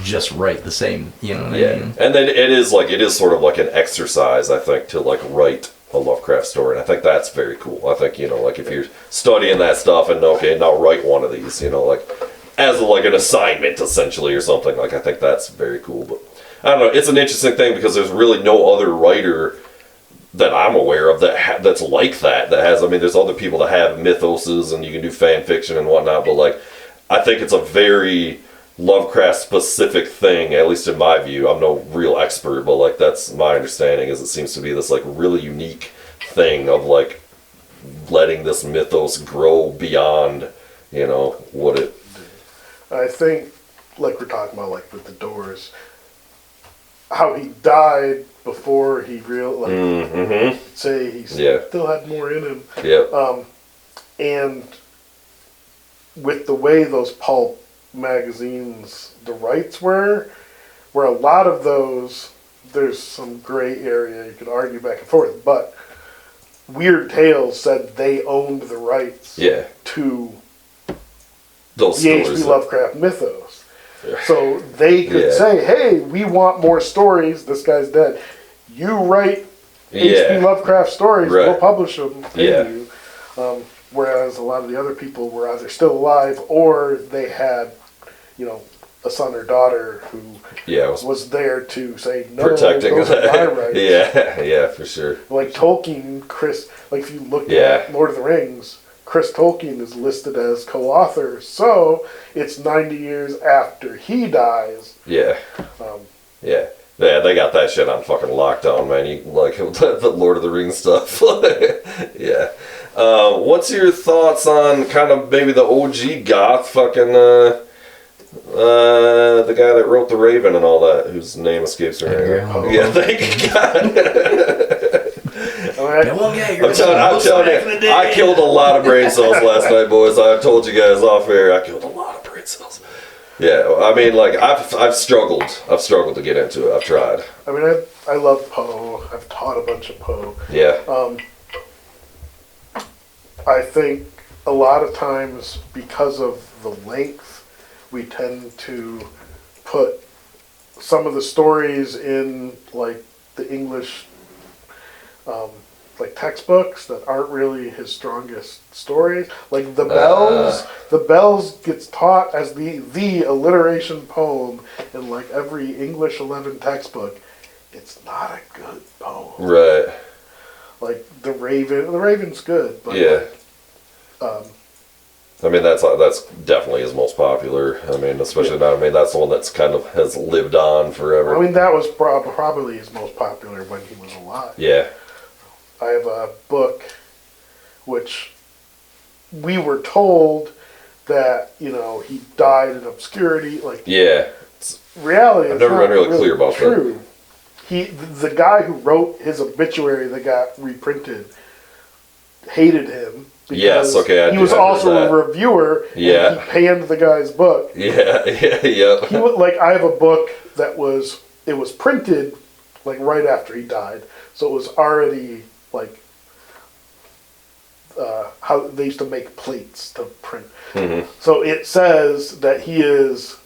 just write the same, what I mean? And then it is sort of like an exercise, I think, to like write a Lovecraft story, and I think that's very cool. I think, like if you're studying that stuff and okay, now write one of these, like as like an assignment essentially or something, like I think that's very cool. But I don't know, it's an interesting thing because there's really no other writer that I'm aware of that's like that has, there's other people that have mythoses and you can do fan fiction and whatnot, but like I think it's a very Lovecraft specific thing, at least in my view. I'm no real expert, but like that's my understanding, is it seems to be this like really unique thing of like letting this mythos grow beyond, what it... I think, like we're talking about, like with the Doors, how he died before he say he still had more in him. Yeah. And with the way those pulp magazines, the rights were, where a lot of those, there's some gray area, you could argue back and forth, but Weird Tales said they owned the rights Yeah. to Those the stories. HP Lovecraft mythos. So they could Yeah. say, hey, we want more stories. This guy's dead. You write HP Yeah. Lovecraft stories, Right. we'll publish them, pay Yeah. you. Whereas a lot of the other people were either still alive or they had, a son or daughter who Yeah, it was was there to say, no, protecting those are my rights. yeah, for sure. Like Tolkien, like if you look Yeah. at Lord of the Rings, Chris Tolkien is listed as co-author, so it's 90 years after he dies. Yeah. Yeah. Yeah, they got that shit on fucking lockdown, man. You like the Lord of the Rings stuff. Yeah. What's your thoughts on kind of maybe the OG goth fucking the guy that wrote The Raven and all that, whose name escapes me right now. Yeah, thank you, God. I'm telling you, I killed a lot of brain cells last night, boys. I told you guys off air, I killed a lot of brain cells. Yeah, I mean, like I've struggled to get into it. I've tried. I mean, I love Poe. I've taught a bunch of Poe. Yeah. I think a lot of times because of the length, we tend to put some of the stories in like the English like textbooks that aren't really his strongest stories. Like the Bells gets taught as the alliteration poem in like every English 11 textbook. It's not a good poem. Right. Like the Raven's good, but yeah. Like, I mean, that's definitely his most popular. I mean, especially now. I mean, that's the one that's kind of has lived on forever. I mean, that was probably his most popular when he was alive. Yeah. I have a book which we were told that, he died in obscurity. Like, Yeah. reality, I've never been really clear about true. The guy who wrote his obituary that got reprinted hated him. Yes, okay, I he do was remember also that. a reviewer. Yeah. And he panned the guy's book. Yeah. Yeah. He would, like, I have a book that was printed like right after he died, so it was already like how they used to make plates to print. Mm-hmm. So it says that he is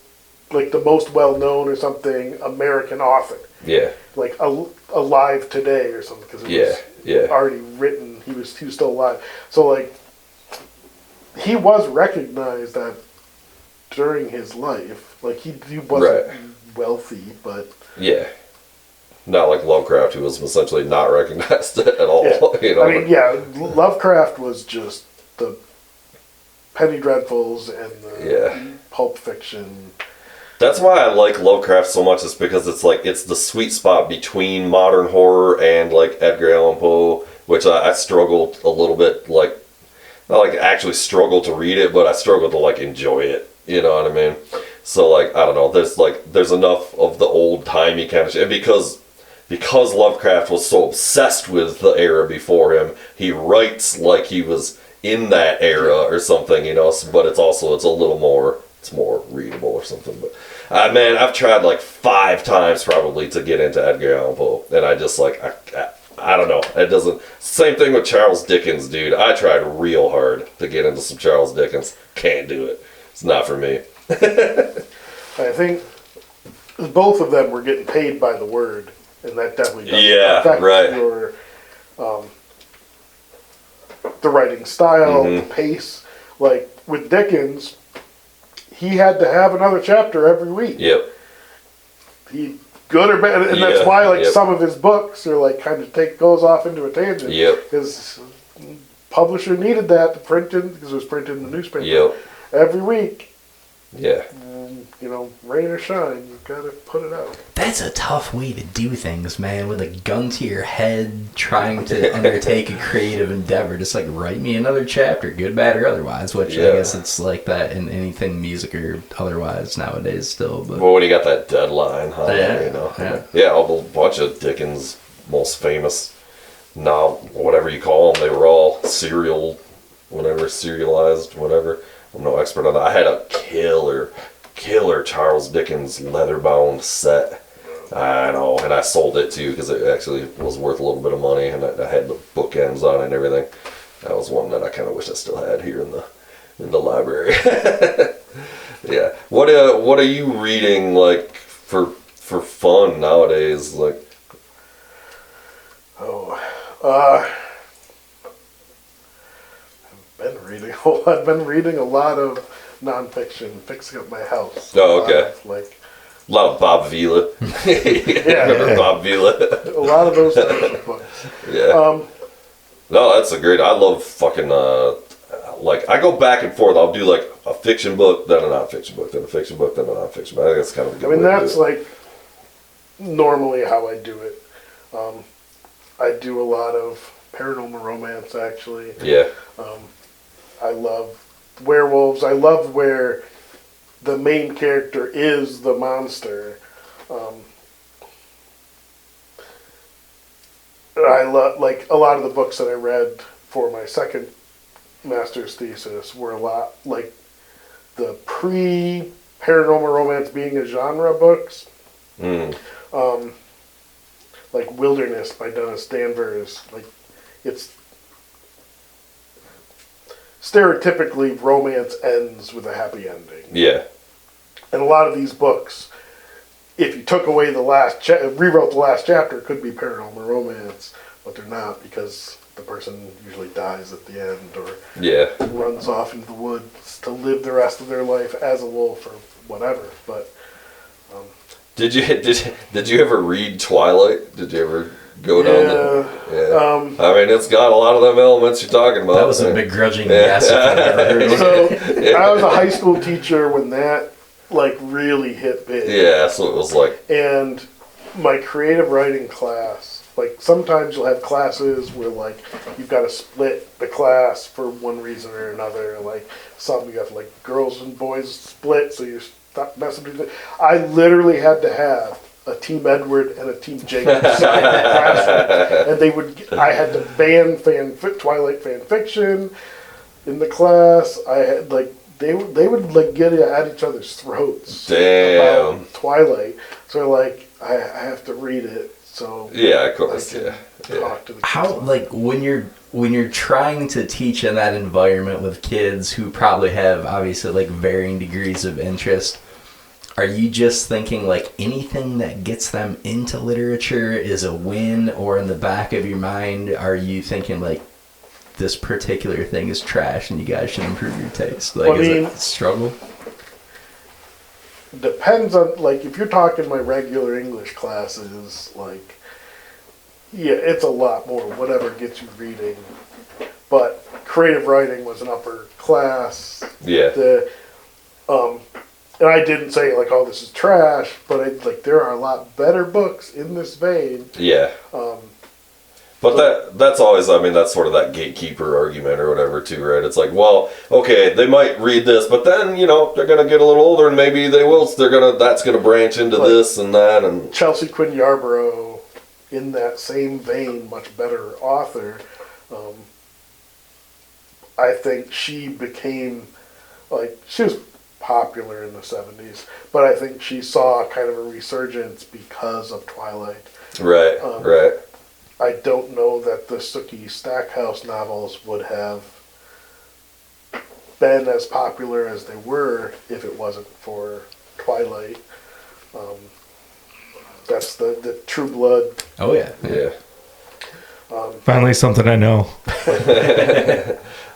like the most well-known or something American author, Yeah. like alive today or something, because it was already written. He was still alive. So like he was recognized that during his life, like he wasn't wealthy, but Yeah. Not like Lovecraft, who was essentially not recognized at all. Yeah. I mean, Lovecraft was just the Penny Dreadfuls and the Pulp Fiction. That's why I like Lovecraft so much, is because it's the sweet spot between modern horror and like Edgar Allan Poe, which I struggled a little bit, like, not like actually struggled to read it, but I struggled to like enjoy it. You know what I mean? So like, I don't know, there's enough of the old timey kind of shit, and because Lovecraft was so obsessed with the era before him, he writes like he was in that era or something, but it's a little more, it's more readable or something. But man, I've tried like 5 times probably to get into Edgar Allan Poe, and I just like, I don't know, it doesn't. Same thing with Charles Dickens, dude. I tried real hard to get into some Charles Dickens. Can't do it. It's not for me. I think both of them were getting paid by the word, and that definitely does affect your the writing style, the pace. Like with Dickens, he had to have another chapter every week. Yep. He good or bad, and that's why some of his books are like kind of goes off into a tangent. Yep. Because publisher needed that to print in, because it was printed in the newspaper. Yep. Every week. Yeah. Rain or shine, you've got to put it out. That's a tough way to do things, man, with a gun to your head, trying to undertake a creative endeavor. Just like, write me another chapter, good, bad, or otherwise, which I guess it's like that in anything music or otherwise nowadays still. But well, when you got that deadline, huh? Yeah. A bunch of Dickens' most famous novel, whatever you call them, they were all serialized, whatever. I'm no expert on that. I had a killer Charles Dickens leather-bound set. I know, and I sold it too because it actually was worth a little bit of money, and I had the bookends on it and everything. That was one that I kind of wish I still had here in the library. Yeah. What are you reading like for fun nowadays? Like, I've been reading a lot of nonfiction, fixing up my house. Oh, okay. A lot of Bob Vila. Yeah. Remember Bob Vila? A lot of those types of books. Yeah. No, that's a great. I love fucking. Like I go back and forth. I'll do like a fiction book, then a nonfiction book, then a fiction book, then a nonfiction book. I think that's kind of a good way to that's do it. like normally how I do it. I do a lot of paranormal romance, actually. Yeah. I love werewolves. I love where the main character is the monster. I love, like, a lot of the books that I read for my second master's thesis were a lot like the pre-paranormal romance being a genre books. Like Wilderness by Dennis Danvers. Like, it's stereotypically romance ends with a happy ending. Yeah. And a lot of these books, if you took away the last rewrote the last chapter, it could be paranormal romance, but they're not because the person usually dies at the end or runs off into the woods to live the rest of their life as a wolf or whatever. But did you ever read Twilight? Did you ever go down the? Yeah. I mean, it's got a lot of them elements you're talking about. That was a begrudging yes. If I've ever heard it. So I was a high school teacher when that like really hit big. Yeah, that's what it was like. And my creative writing class, like sometimes you'll have classes where like you've got to split the class for one reason or another. Like some you have like girls and boys split, so you stop messing with it. I literally had to have a Team Edward and a Team Jacob side in the classroom, and I had to ban Twilight fan fiction in the class. I had like. They would like get at each other's throats. Damn. About Twilight. So like I have to read it. So yeah, of course. Talk to the kids. How like when you're trying to teach in that environment with kids who probably have obviously like varying degrees of interest, are you just thinking like anything that gets them into literature is a win, or in the back of your mind are you thinking like this particular thing is trash and you guys should improve your taste? Like, is it a struggle? Depends on, like, if you're talking my regular English classes, like, yeah, it's a lot more, whatever gets you reading. But creative writing was an upper class. Yeah. And I didn't say, like, oh, this is trash, but, like, there are a lot better books in this vein. Yeah. But that's always, I mean, that's sort of that gatekeeper argument or whatever too, right? It's like, well, okay, they might read this, but then, you know, they're going to get a little older and maybe that's going to branch into like this and that. And Chelsea Quinn Yarborough, in that same vein, much better author. I think she became, like, she was popular in the 70s, but I think she saw kind of a resurgence because of Twilight. Right, right. I don't know that the Sookie Stackhouse novels would have been as popular as they were if it wasn't for Twilight. That's the True Blood. Oh yeah, yeah. Finally, something I know.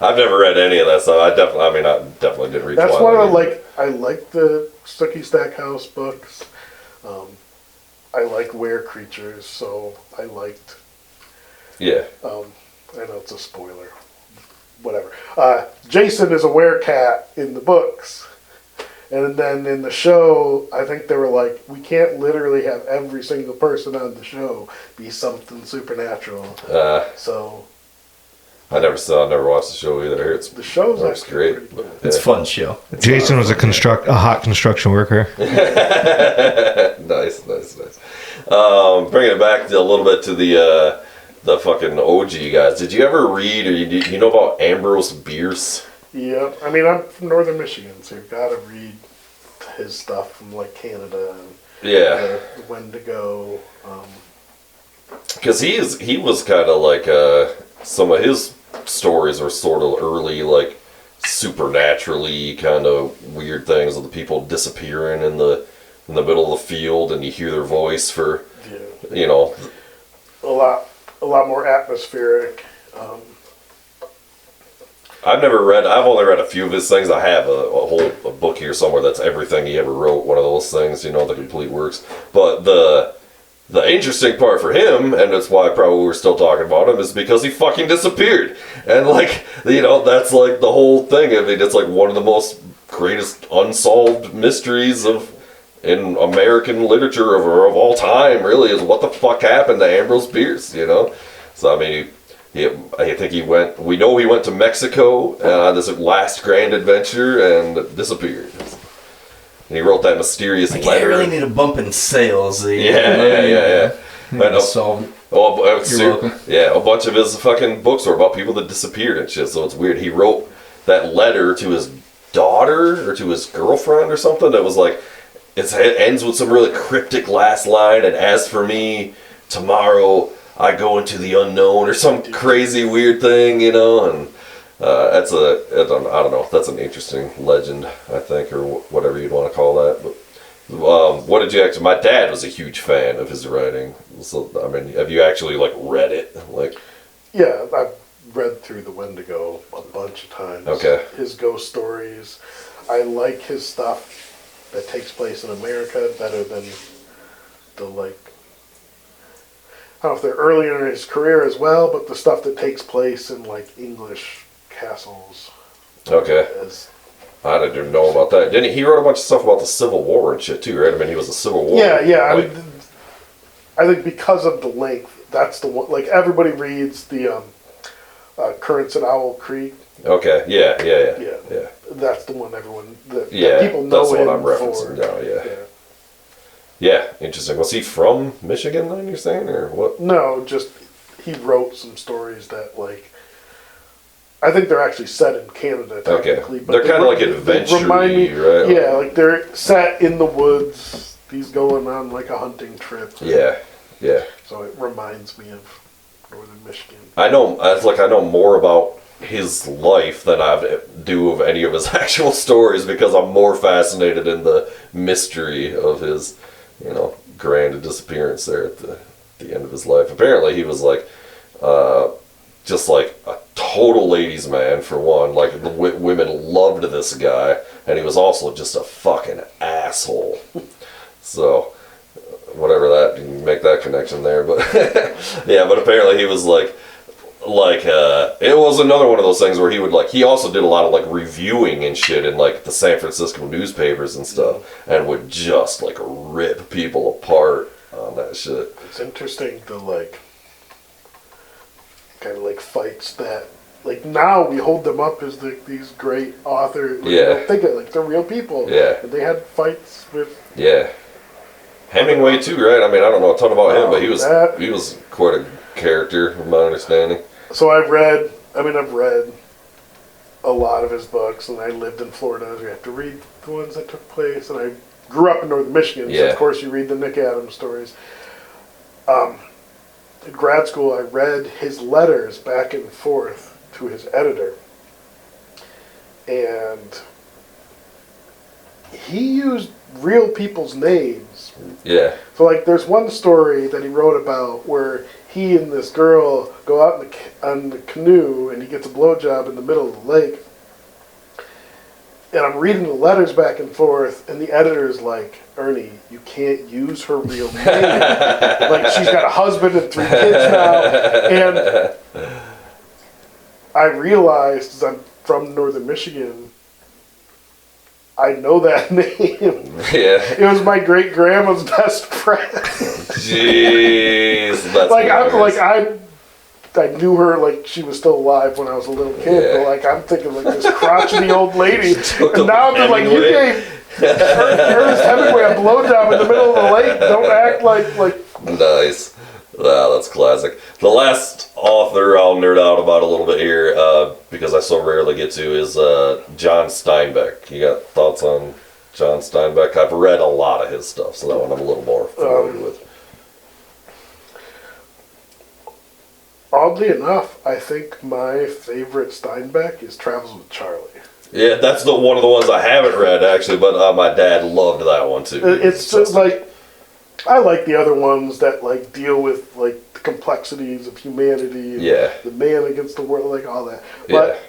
I've never read any of that stuff. I definitely did read. That's Twilight. one of I like the Sookie Stackhouse books. I like were creatures, so I liked. Yeah. I know it's a spoiler. Whatever. Jason is a werecat in the books. And then in the show, I think they were like, we can't literally have every single person on the show be something supernatural. So I never watched the show either. The show's actually great. pretty good. it's a fun show. Jason was a hot construction worker. Nice. Bringing it back a little bit to the fucking OG guys. Did you ever read, or you know about Ambrose Bierce? Yeah, I mean, I'm from northern Michigan, so you've got to read his stuff from like Canada. And Yeah. Wendigo. Because he was kind of like some of his stories are sort of early, like supernaturally kind of weird things of the people disappearing in the middle of the field, and you hear their voice for you know a lot more atmospheric. I've only read a few of his things. I have a book here somewhere that's everything he ever wrote, one of those things, you know, the complete works. But the interesting part for him, and that's why probably we're still talking about him, is because he fucking disappeared. And like, you know, that's like the whole thing. I mean, it's like one of the most greatest unsolved mysteries in American literature of all time, really, is what the fuck happened to Ambrose Bierce, you know? So, I mean, I think we know he went to Mexico on this last grand adventure and disappeared. And he wrote that mysterious like, letter. I really need a bump in sales. Yeah. So, You're welcome. Yeah, a bunch of his fucking books were about people that disappeared and shit, so it's weird. He wrote that letter to his daughter or to his girlfriend or something that was like, it ends with some really cryptic last line, and as for me, tomorrow I go into the unknown or some crazy weird thing, you know, and I don't know, that's an interesting legend, I think, or whatever you'd want to call that. But what did you actually? My dad was a huge fan of his writing. So I mean, have you actually like read it? Like, Yeah, I've read through the Wendigo a bunch of times. Okay. His ghost stories. I like his stuff that takes place in America better than the like. I don't know if they're earlier in his career as well, but the stuff that takes place in like English castles. okay, As, I didn't know about that. Didn't he wrote a bunch of stuff about the Civil War and shit too, right? I mean, he was a Civil War. yeah. like- I think because of the length, that's the one. Like everybody reads the Currents at Owl Creek. Okay. Yeah. That's the one everyone. That Yeah, people know that's what him I'm referencing for. now. Yeah, interesting. Was he from Michigan then, you're saying, or what? No, just he wrote some stories that like. I think they're actually set in Canada technically, but They're kind of like they remind me, adventure-y, right? Yeah, like they're set in the woods. He's going on like a hunting trip. Yeah. So it reminds me of northern Michigan. I know more about his life than I do of any of his actual stories, because I'm more fascinated in the mystery of his, you know, grand disappearance there at the end of his life. Apparently he was like, just like a total ladies' man for one. Like the women loved this guy, and he was also just a fucking asshole. So whatever that, you can make that connection there, but yeah. But apparently he was like it was another one of those things where he would like, he also did a lot of like reviewing and shit in like the San Francisco newspapers and stuff, and would just like rip people apart on that shit. It's interesting the like kind of like fights that like now we hold them up as these great authors. Like, Yeah. you don't think it like they're real people. Yeah. And they had fights with. Yeah. Hemingway too, right? I mean, I don't know a ton about him, but he was quite a character, from my understanding. So I've read a lot of his books, and I lived in Florida, so you have to read the ones that took place, and I grew up in northern Michigan, so Yeah. of course you read the Nick Adams stories. In grad school, I read his letters back and forth to his editor, and he used real people's names. Yeah. So, like, there's one story that he wrote about where he and this girl go out on the canoe, and he gets a blowjob in the middle of the lake. And I'm reading the letters back and forth, and the editor's like, Ernie, you can't use her real name. Like, she's got a husband and 3 kids now. And I realized, as I'm from northern Michigan, I know that name. Yeah. It was my great grandma's best friend. Jeez. That's I knew her like she was still alive when I was a little kid, Yeah. but like I'm thinking like this crotchety old lady, Took and now they're like, you Hemingway. gave Ernest Hemingway a blowjob in the middle of the lake. Don't act like. Nice. Wow, that's classic. The last author I'll nerd out about a little bit here, because I so rarely get to, is John Steinbeck. You got thoughts on John Steinbeck. I've read a lot of his stuff, so that one I'm a little more familiar with. Oddly enough, I think my favorite Steinbeck is Travels with Charlie. Yeah, that's one of the ones I haven't read actually, but my dad loved that one too. It's just like, I like the other ones that like deal with like the complexities of humanity, and the man against the world, like all that. But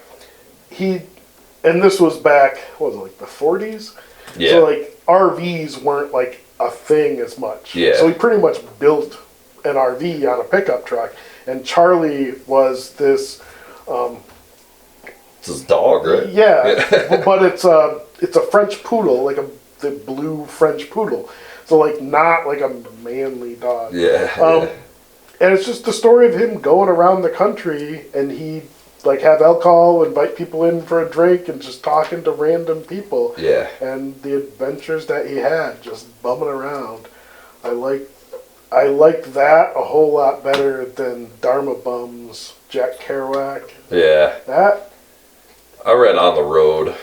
and this was back, what was it, like the 40s? Yeah. So like RVs weren't like a thing as much. Yeah. So he pretty much built an RV on a pickup truck, and Charlie was this. It's his dog, right? Yeah, but it's a French poodle, like the blue French poodle. So like not like a manly dog. Yeah. And it's just the story of him going around the country, and he like have alcohol, invite people in for a drink, and just talking to random people. Yeah. And the adventures that he had, just bumming around. I liked that a whole lot better than Dharma Bum's Jack Kerouac. Yeah. That. I read On the Road.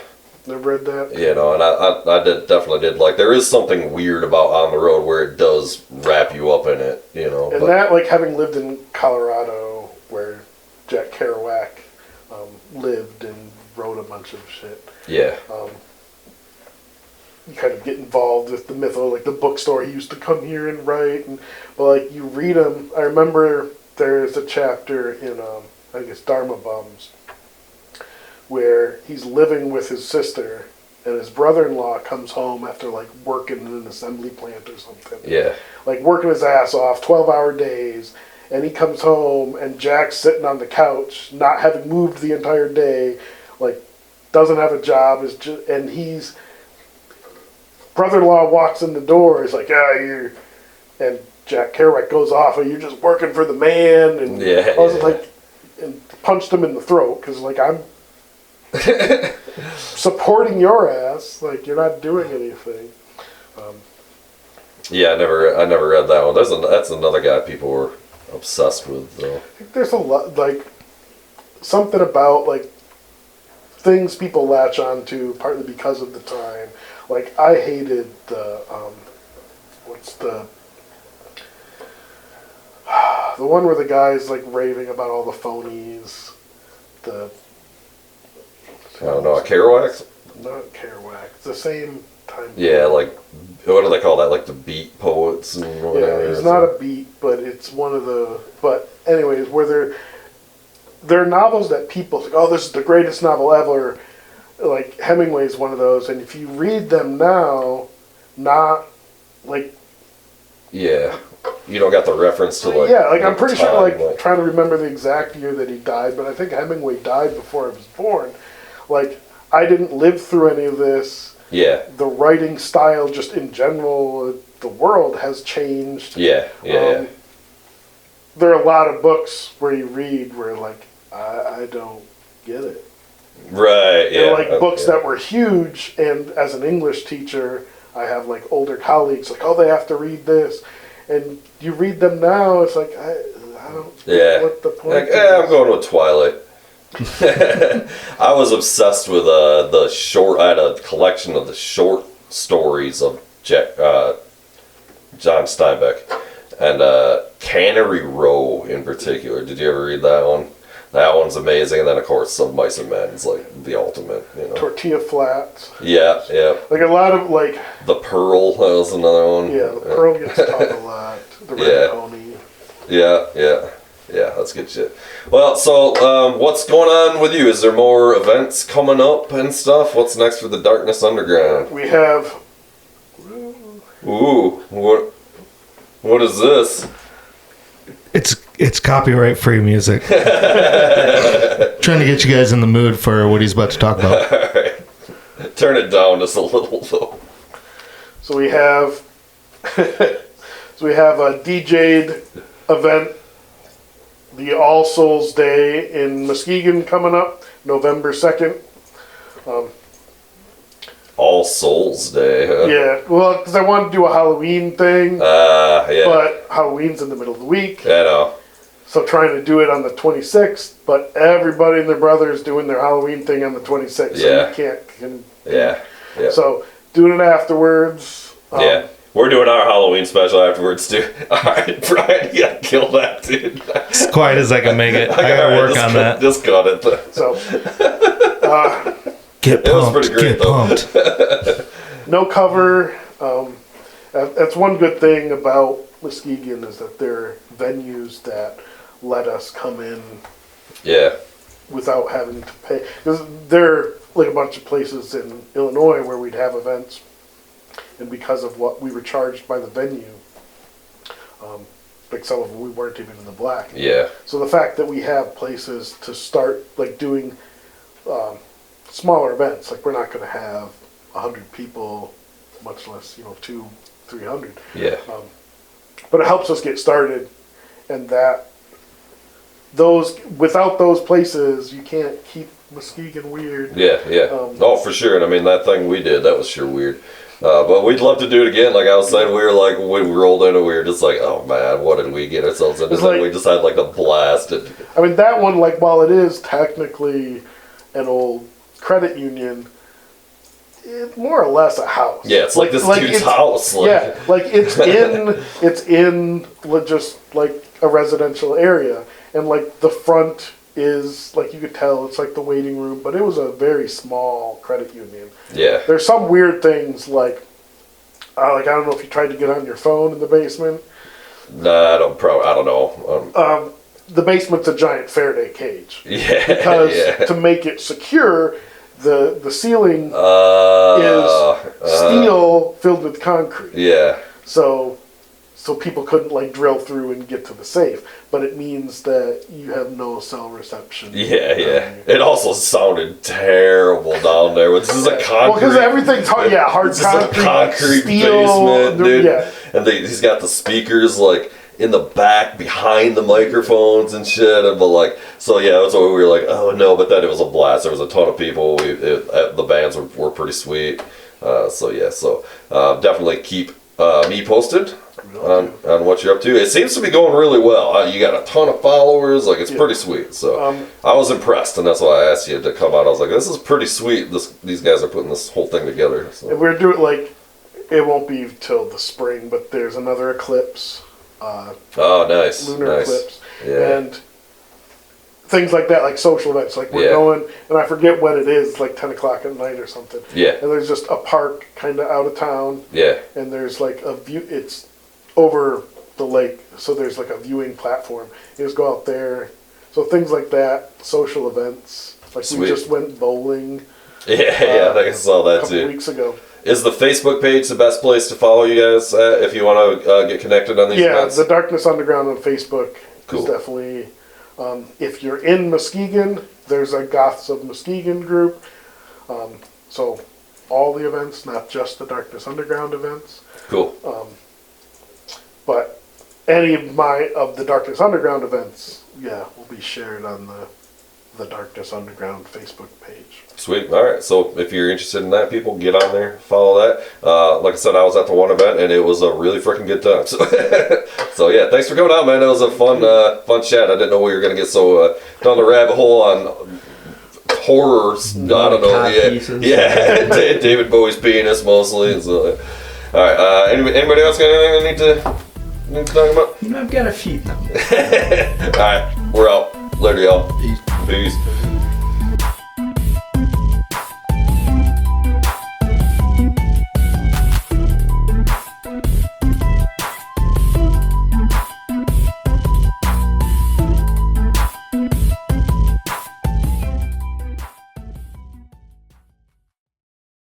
Never read that. You know, and I definitely did like. There is something weird about On the Road where it does wrap you up in it. You know. And that, like having lived in Colorado, where Jack Kerouac lived and wrote a bunch of shit. Yeah. You kind of get involved with the mytho, like the bookstore he used to come here and write, but like you read them. I remember there's a chapter in I guess Dharma Bums where he's living with his sister, and his brother-in-law comes home after like working in an assembly plant or something. Yeah. Like working his ass off, 12-hour days, and he comes home and Jack's sitting on the couch, not having moved the entire day, like doesn't have a job, and he's brother-in-law walks in the door. He's like, and Jack Kerouac goes off, "You're just working for the man," and I was like, and punched him in the throat because like I'm supporting your ass, like you're not doing anything. Yeah, I never read that one. That's another guy people were obsessed with, though. I think there's a lot, like something about like things people latch onto partly because of the time. Like I hated the the one where the guy's like raving about all the phonies. I don't know, Kerouac? Not Kerouac. It's the same time. Yeah, like what do they call that? Like the beat poets and whatever. Yeah, it's not a beat, but it's one of the. But anyways, where they're novels that people think, oh, this is the greatest novel ever. Like Hemingway's one of those, and if you read them now, not like. Yeah, you don't got the reference to like. Yeah, like I'm pretty sure, like trying to remember the exact year that he died, but I think Hemingway died before I was born. Like I didn't live through any of this. Yeah. The writing style, just in general, the world has changed. Yeah. Yeah. There are a lot of books where you read where like I don't get it. Right. Yeah. They're like books that were huge, and as an English teacher, I have like older colleagues like, oh, they have to read this, and you read them now, it's like I don't. Yeah. What the point? Like, I'm going with Twilight. I was obsessed with the short. I had a collection of the short stories of John Steinbeck, and Cannery Row in particular. Did you ever read that one? That one's amazing. And then of course Of Mice and Men is like the ultimate. You know. Tortilla Flats. Yeah, yeah. Like a lot of like. The Pearl, that was another one. Yeah, the Pearl gets taught a lot. The Red Pony. Yeah, yeah. Yeah, that's good shit. Well, so what's going on with you? Is there more events coming up and stuff? What's next for the Darkness Underground? We have. Ooh, what is this? It's copyright free music. Trying to get you guys in the mood for what he's about to talk about. All right. Turn it down just a little though. So we have a DJ'd event. The All Souls Day in Muskegon coming up, November 2nd. All Souls Day, huh? Yeah, well, because I wanted to do a Halloween thing. Yeah. But Halloween's in the middle of the week. Yeah, I know. So trying to do it on the 26th, but everybody and their brother is doing their Halloween thing on the 26th. Yeah. So you can't. Yeah. So doing it afterwards. Yeah. We're doing our Halloween special afterwards too. All right, Brian, you gotta kill that, dude. As quiet as I can make it. I gotta work on that. Just got it. So, Get It was pumped. pretty great, Get though. pumped. no cover. That's one good thing about Muskegon is that they're venues that let us come in Yeah. without having to pay. Because there are like a bunch of places in Illinois where we'd have events, and because of what we were charged by the venue, like some of them we weren't even in the black. Yeah. So the fact that we have places to start like doing smaller events, like we're not going to have 100 people, much less 200-300. Yeah. But it helps us get started, and that without those places, you can't keep Muskegon weird. Yeah. Oh, for sure. And I mean, that thing we did, that was sure weird. But we'd love to do it again. Like I was saying, we were like, when we rolled into, we were just like, oh man, what did we get ourselves into? It's like- We just had like a blast. I mean, that one, like, while it is technically an old credit union, it's more or less a house. Yeah, it's like this dude's it's- house. Like, Yeah, like it's in just like a residential area, and like the front is like you could tell it's like the waiting room, but it was a very small credit union. Yeah. There's some weird things like I don't know if you tried to get on your phone in the basement. Nah, I don't know. The basement's a giant Faraday cage. Yeah. Because yeah. to make it secure, the ceiling is is steel filled with concrete. Yeah. So people couldn't like drill through and get to the safe. But it means that you have no cell reception. Yeah. It also sounded terrible down there. This is a concrete. Well, because everything's hard. Yeah, hard It's just concrete, a concrete steel, basement, dude. Yeah. And he's got the speakers like in the back behind the microphones and shit. And but like, so yeah, that's why we were like, oh no. But then it was a blast. There was a ton of people. The bands were pretty sweet. So definitely keep me posted on what you're up to. It seems to be going really well. You got a ton of followers. Like it's pretty sweet. So I was impressed, and that's why I asked you to come out. I was like, this is pretty sweet. These guys are putting this whole thing together. So. And we're doing like, it won't be till the spring, but there's another eclipse. Oh, nice. Lunar eclipse. Yeah. And things like that, like social events. Like we're going, and I forget when it is, like 10 o'clock at night or something. Yeah. And there's just a park kind of out of town. Yeah. And there's like a view, it's over the lake, so there's like a viewing platform. You just go out there. So things like that, social events. Like Sweet. we just went bowling. Yeah, I think I saw A that couple too. weeks ago. Is the Facebook page the best place to follow you guys if you want to get connected on these events? The Darkness Underground on Facebook Cool. is definitely. If you're in Muskegon, there's a Goths of Muskegon group. So all the events, not just the Darkness Underground events, Cool. but any of the Darkness Underground events, will be shared on the Darkness Underground Facebook page. Sweet. All right. So if you're interested in that, people get on there, follow that. Like I said, I was at the one event and it was a really freaking good time. So yeah, thanks for coming out, man. That was a fun chat. I didn't know we were gonna get so down the rabbit hole on horrors. I don't know. Yeah. David Bowie's penis mostly. And so, all right. Anybody else got anything need to talk about? I've got a few. No. All right. We're out. Later, y'all. Peace.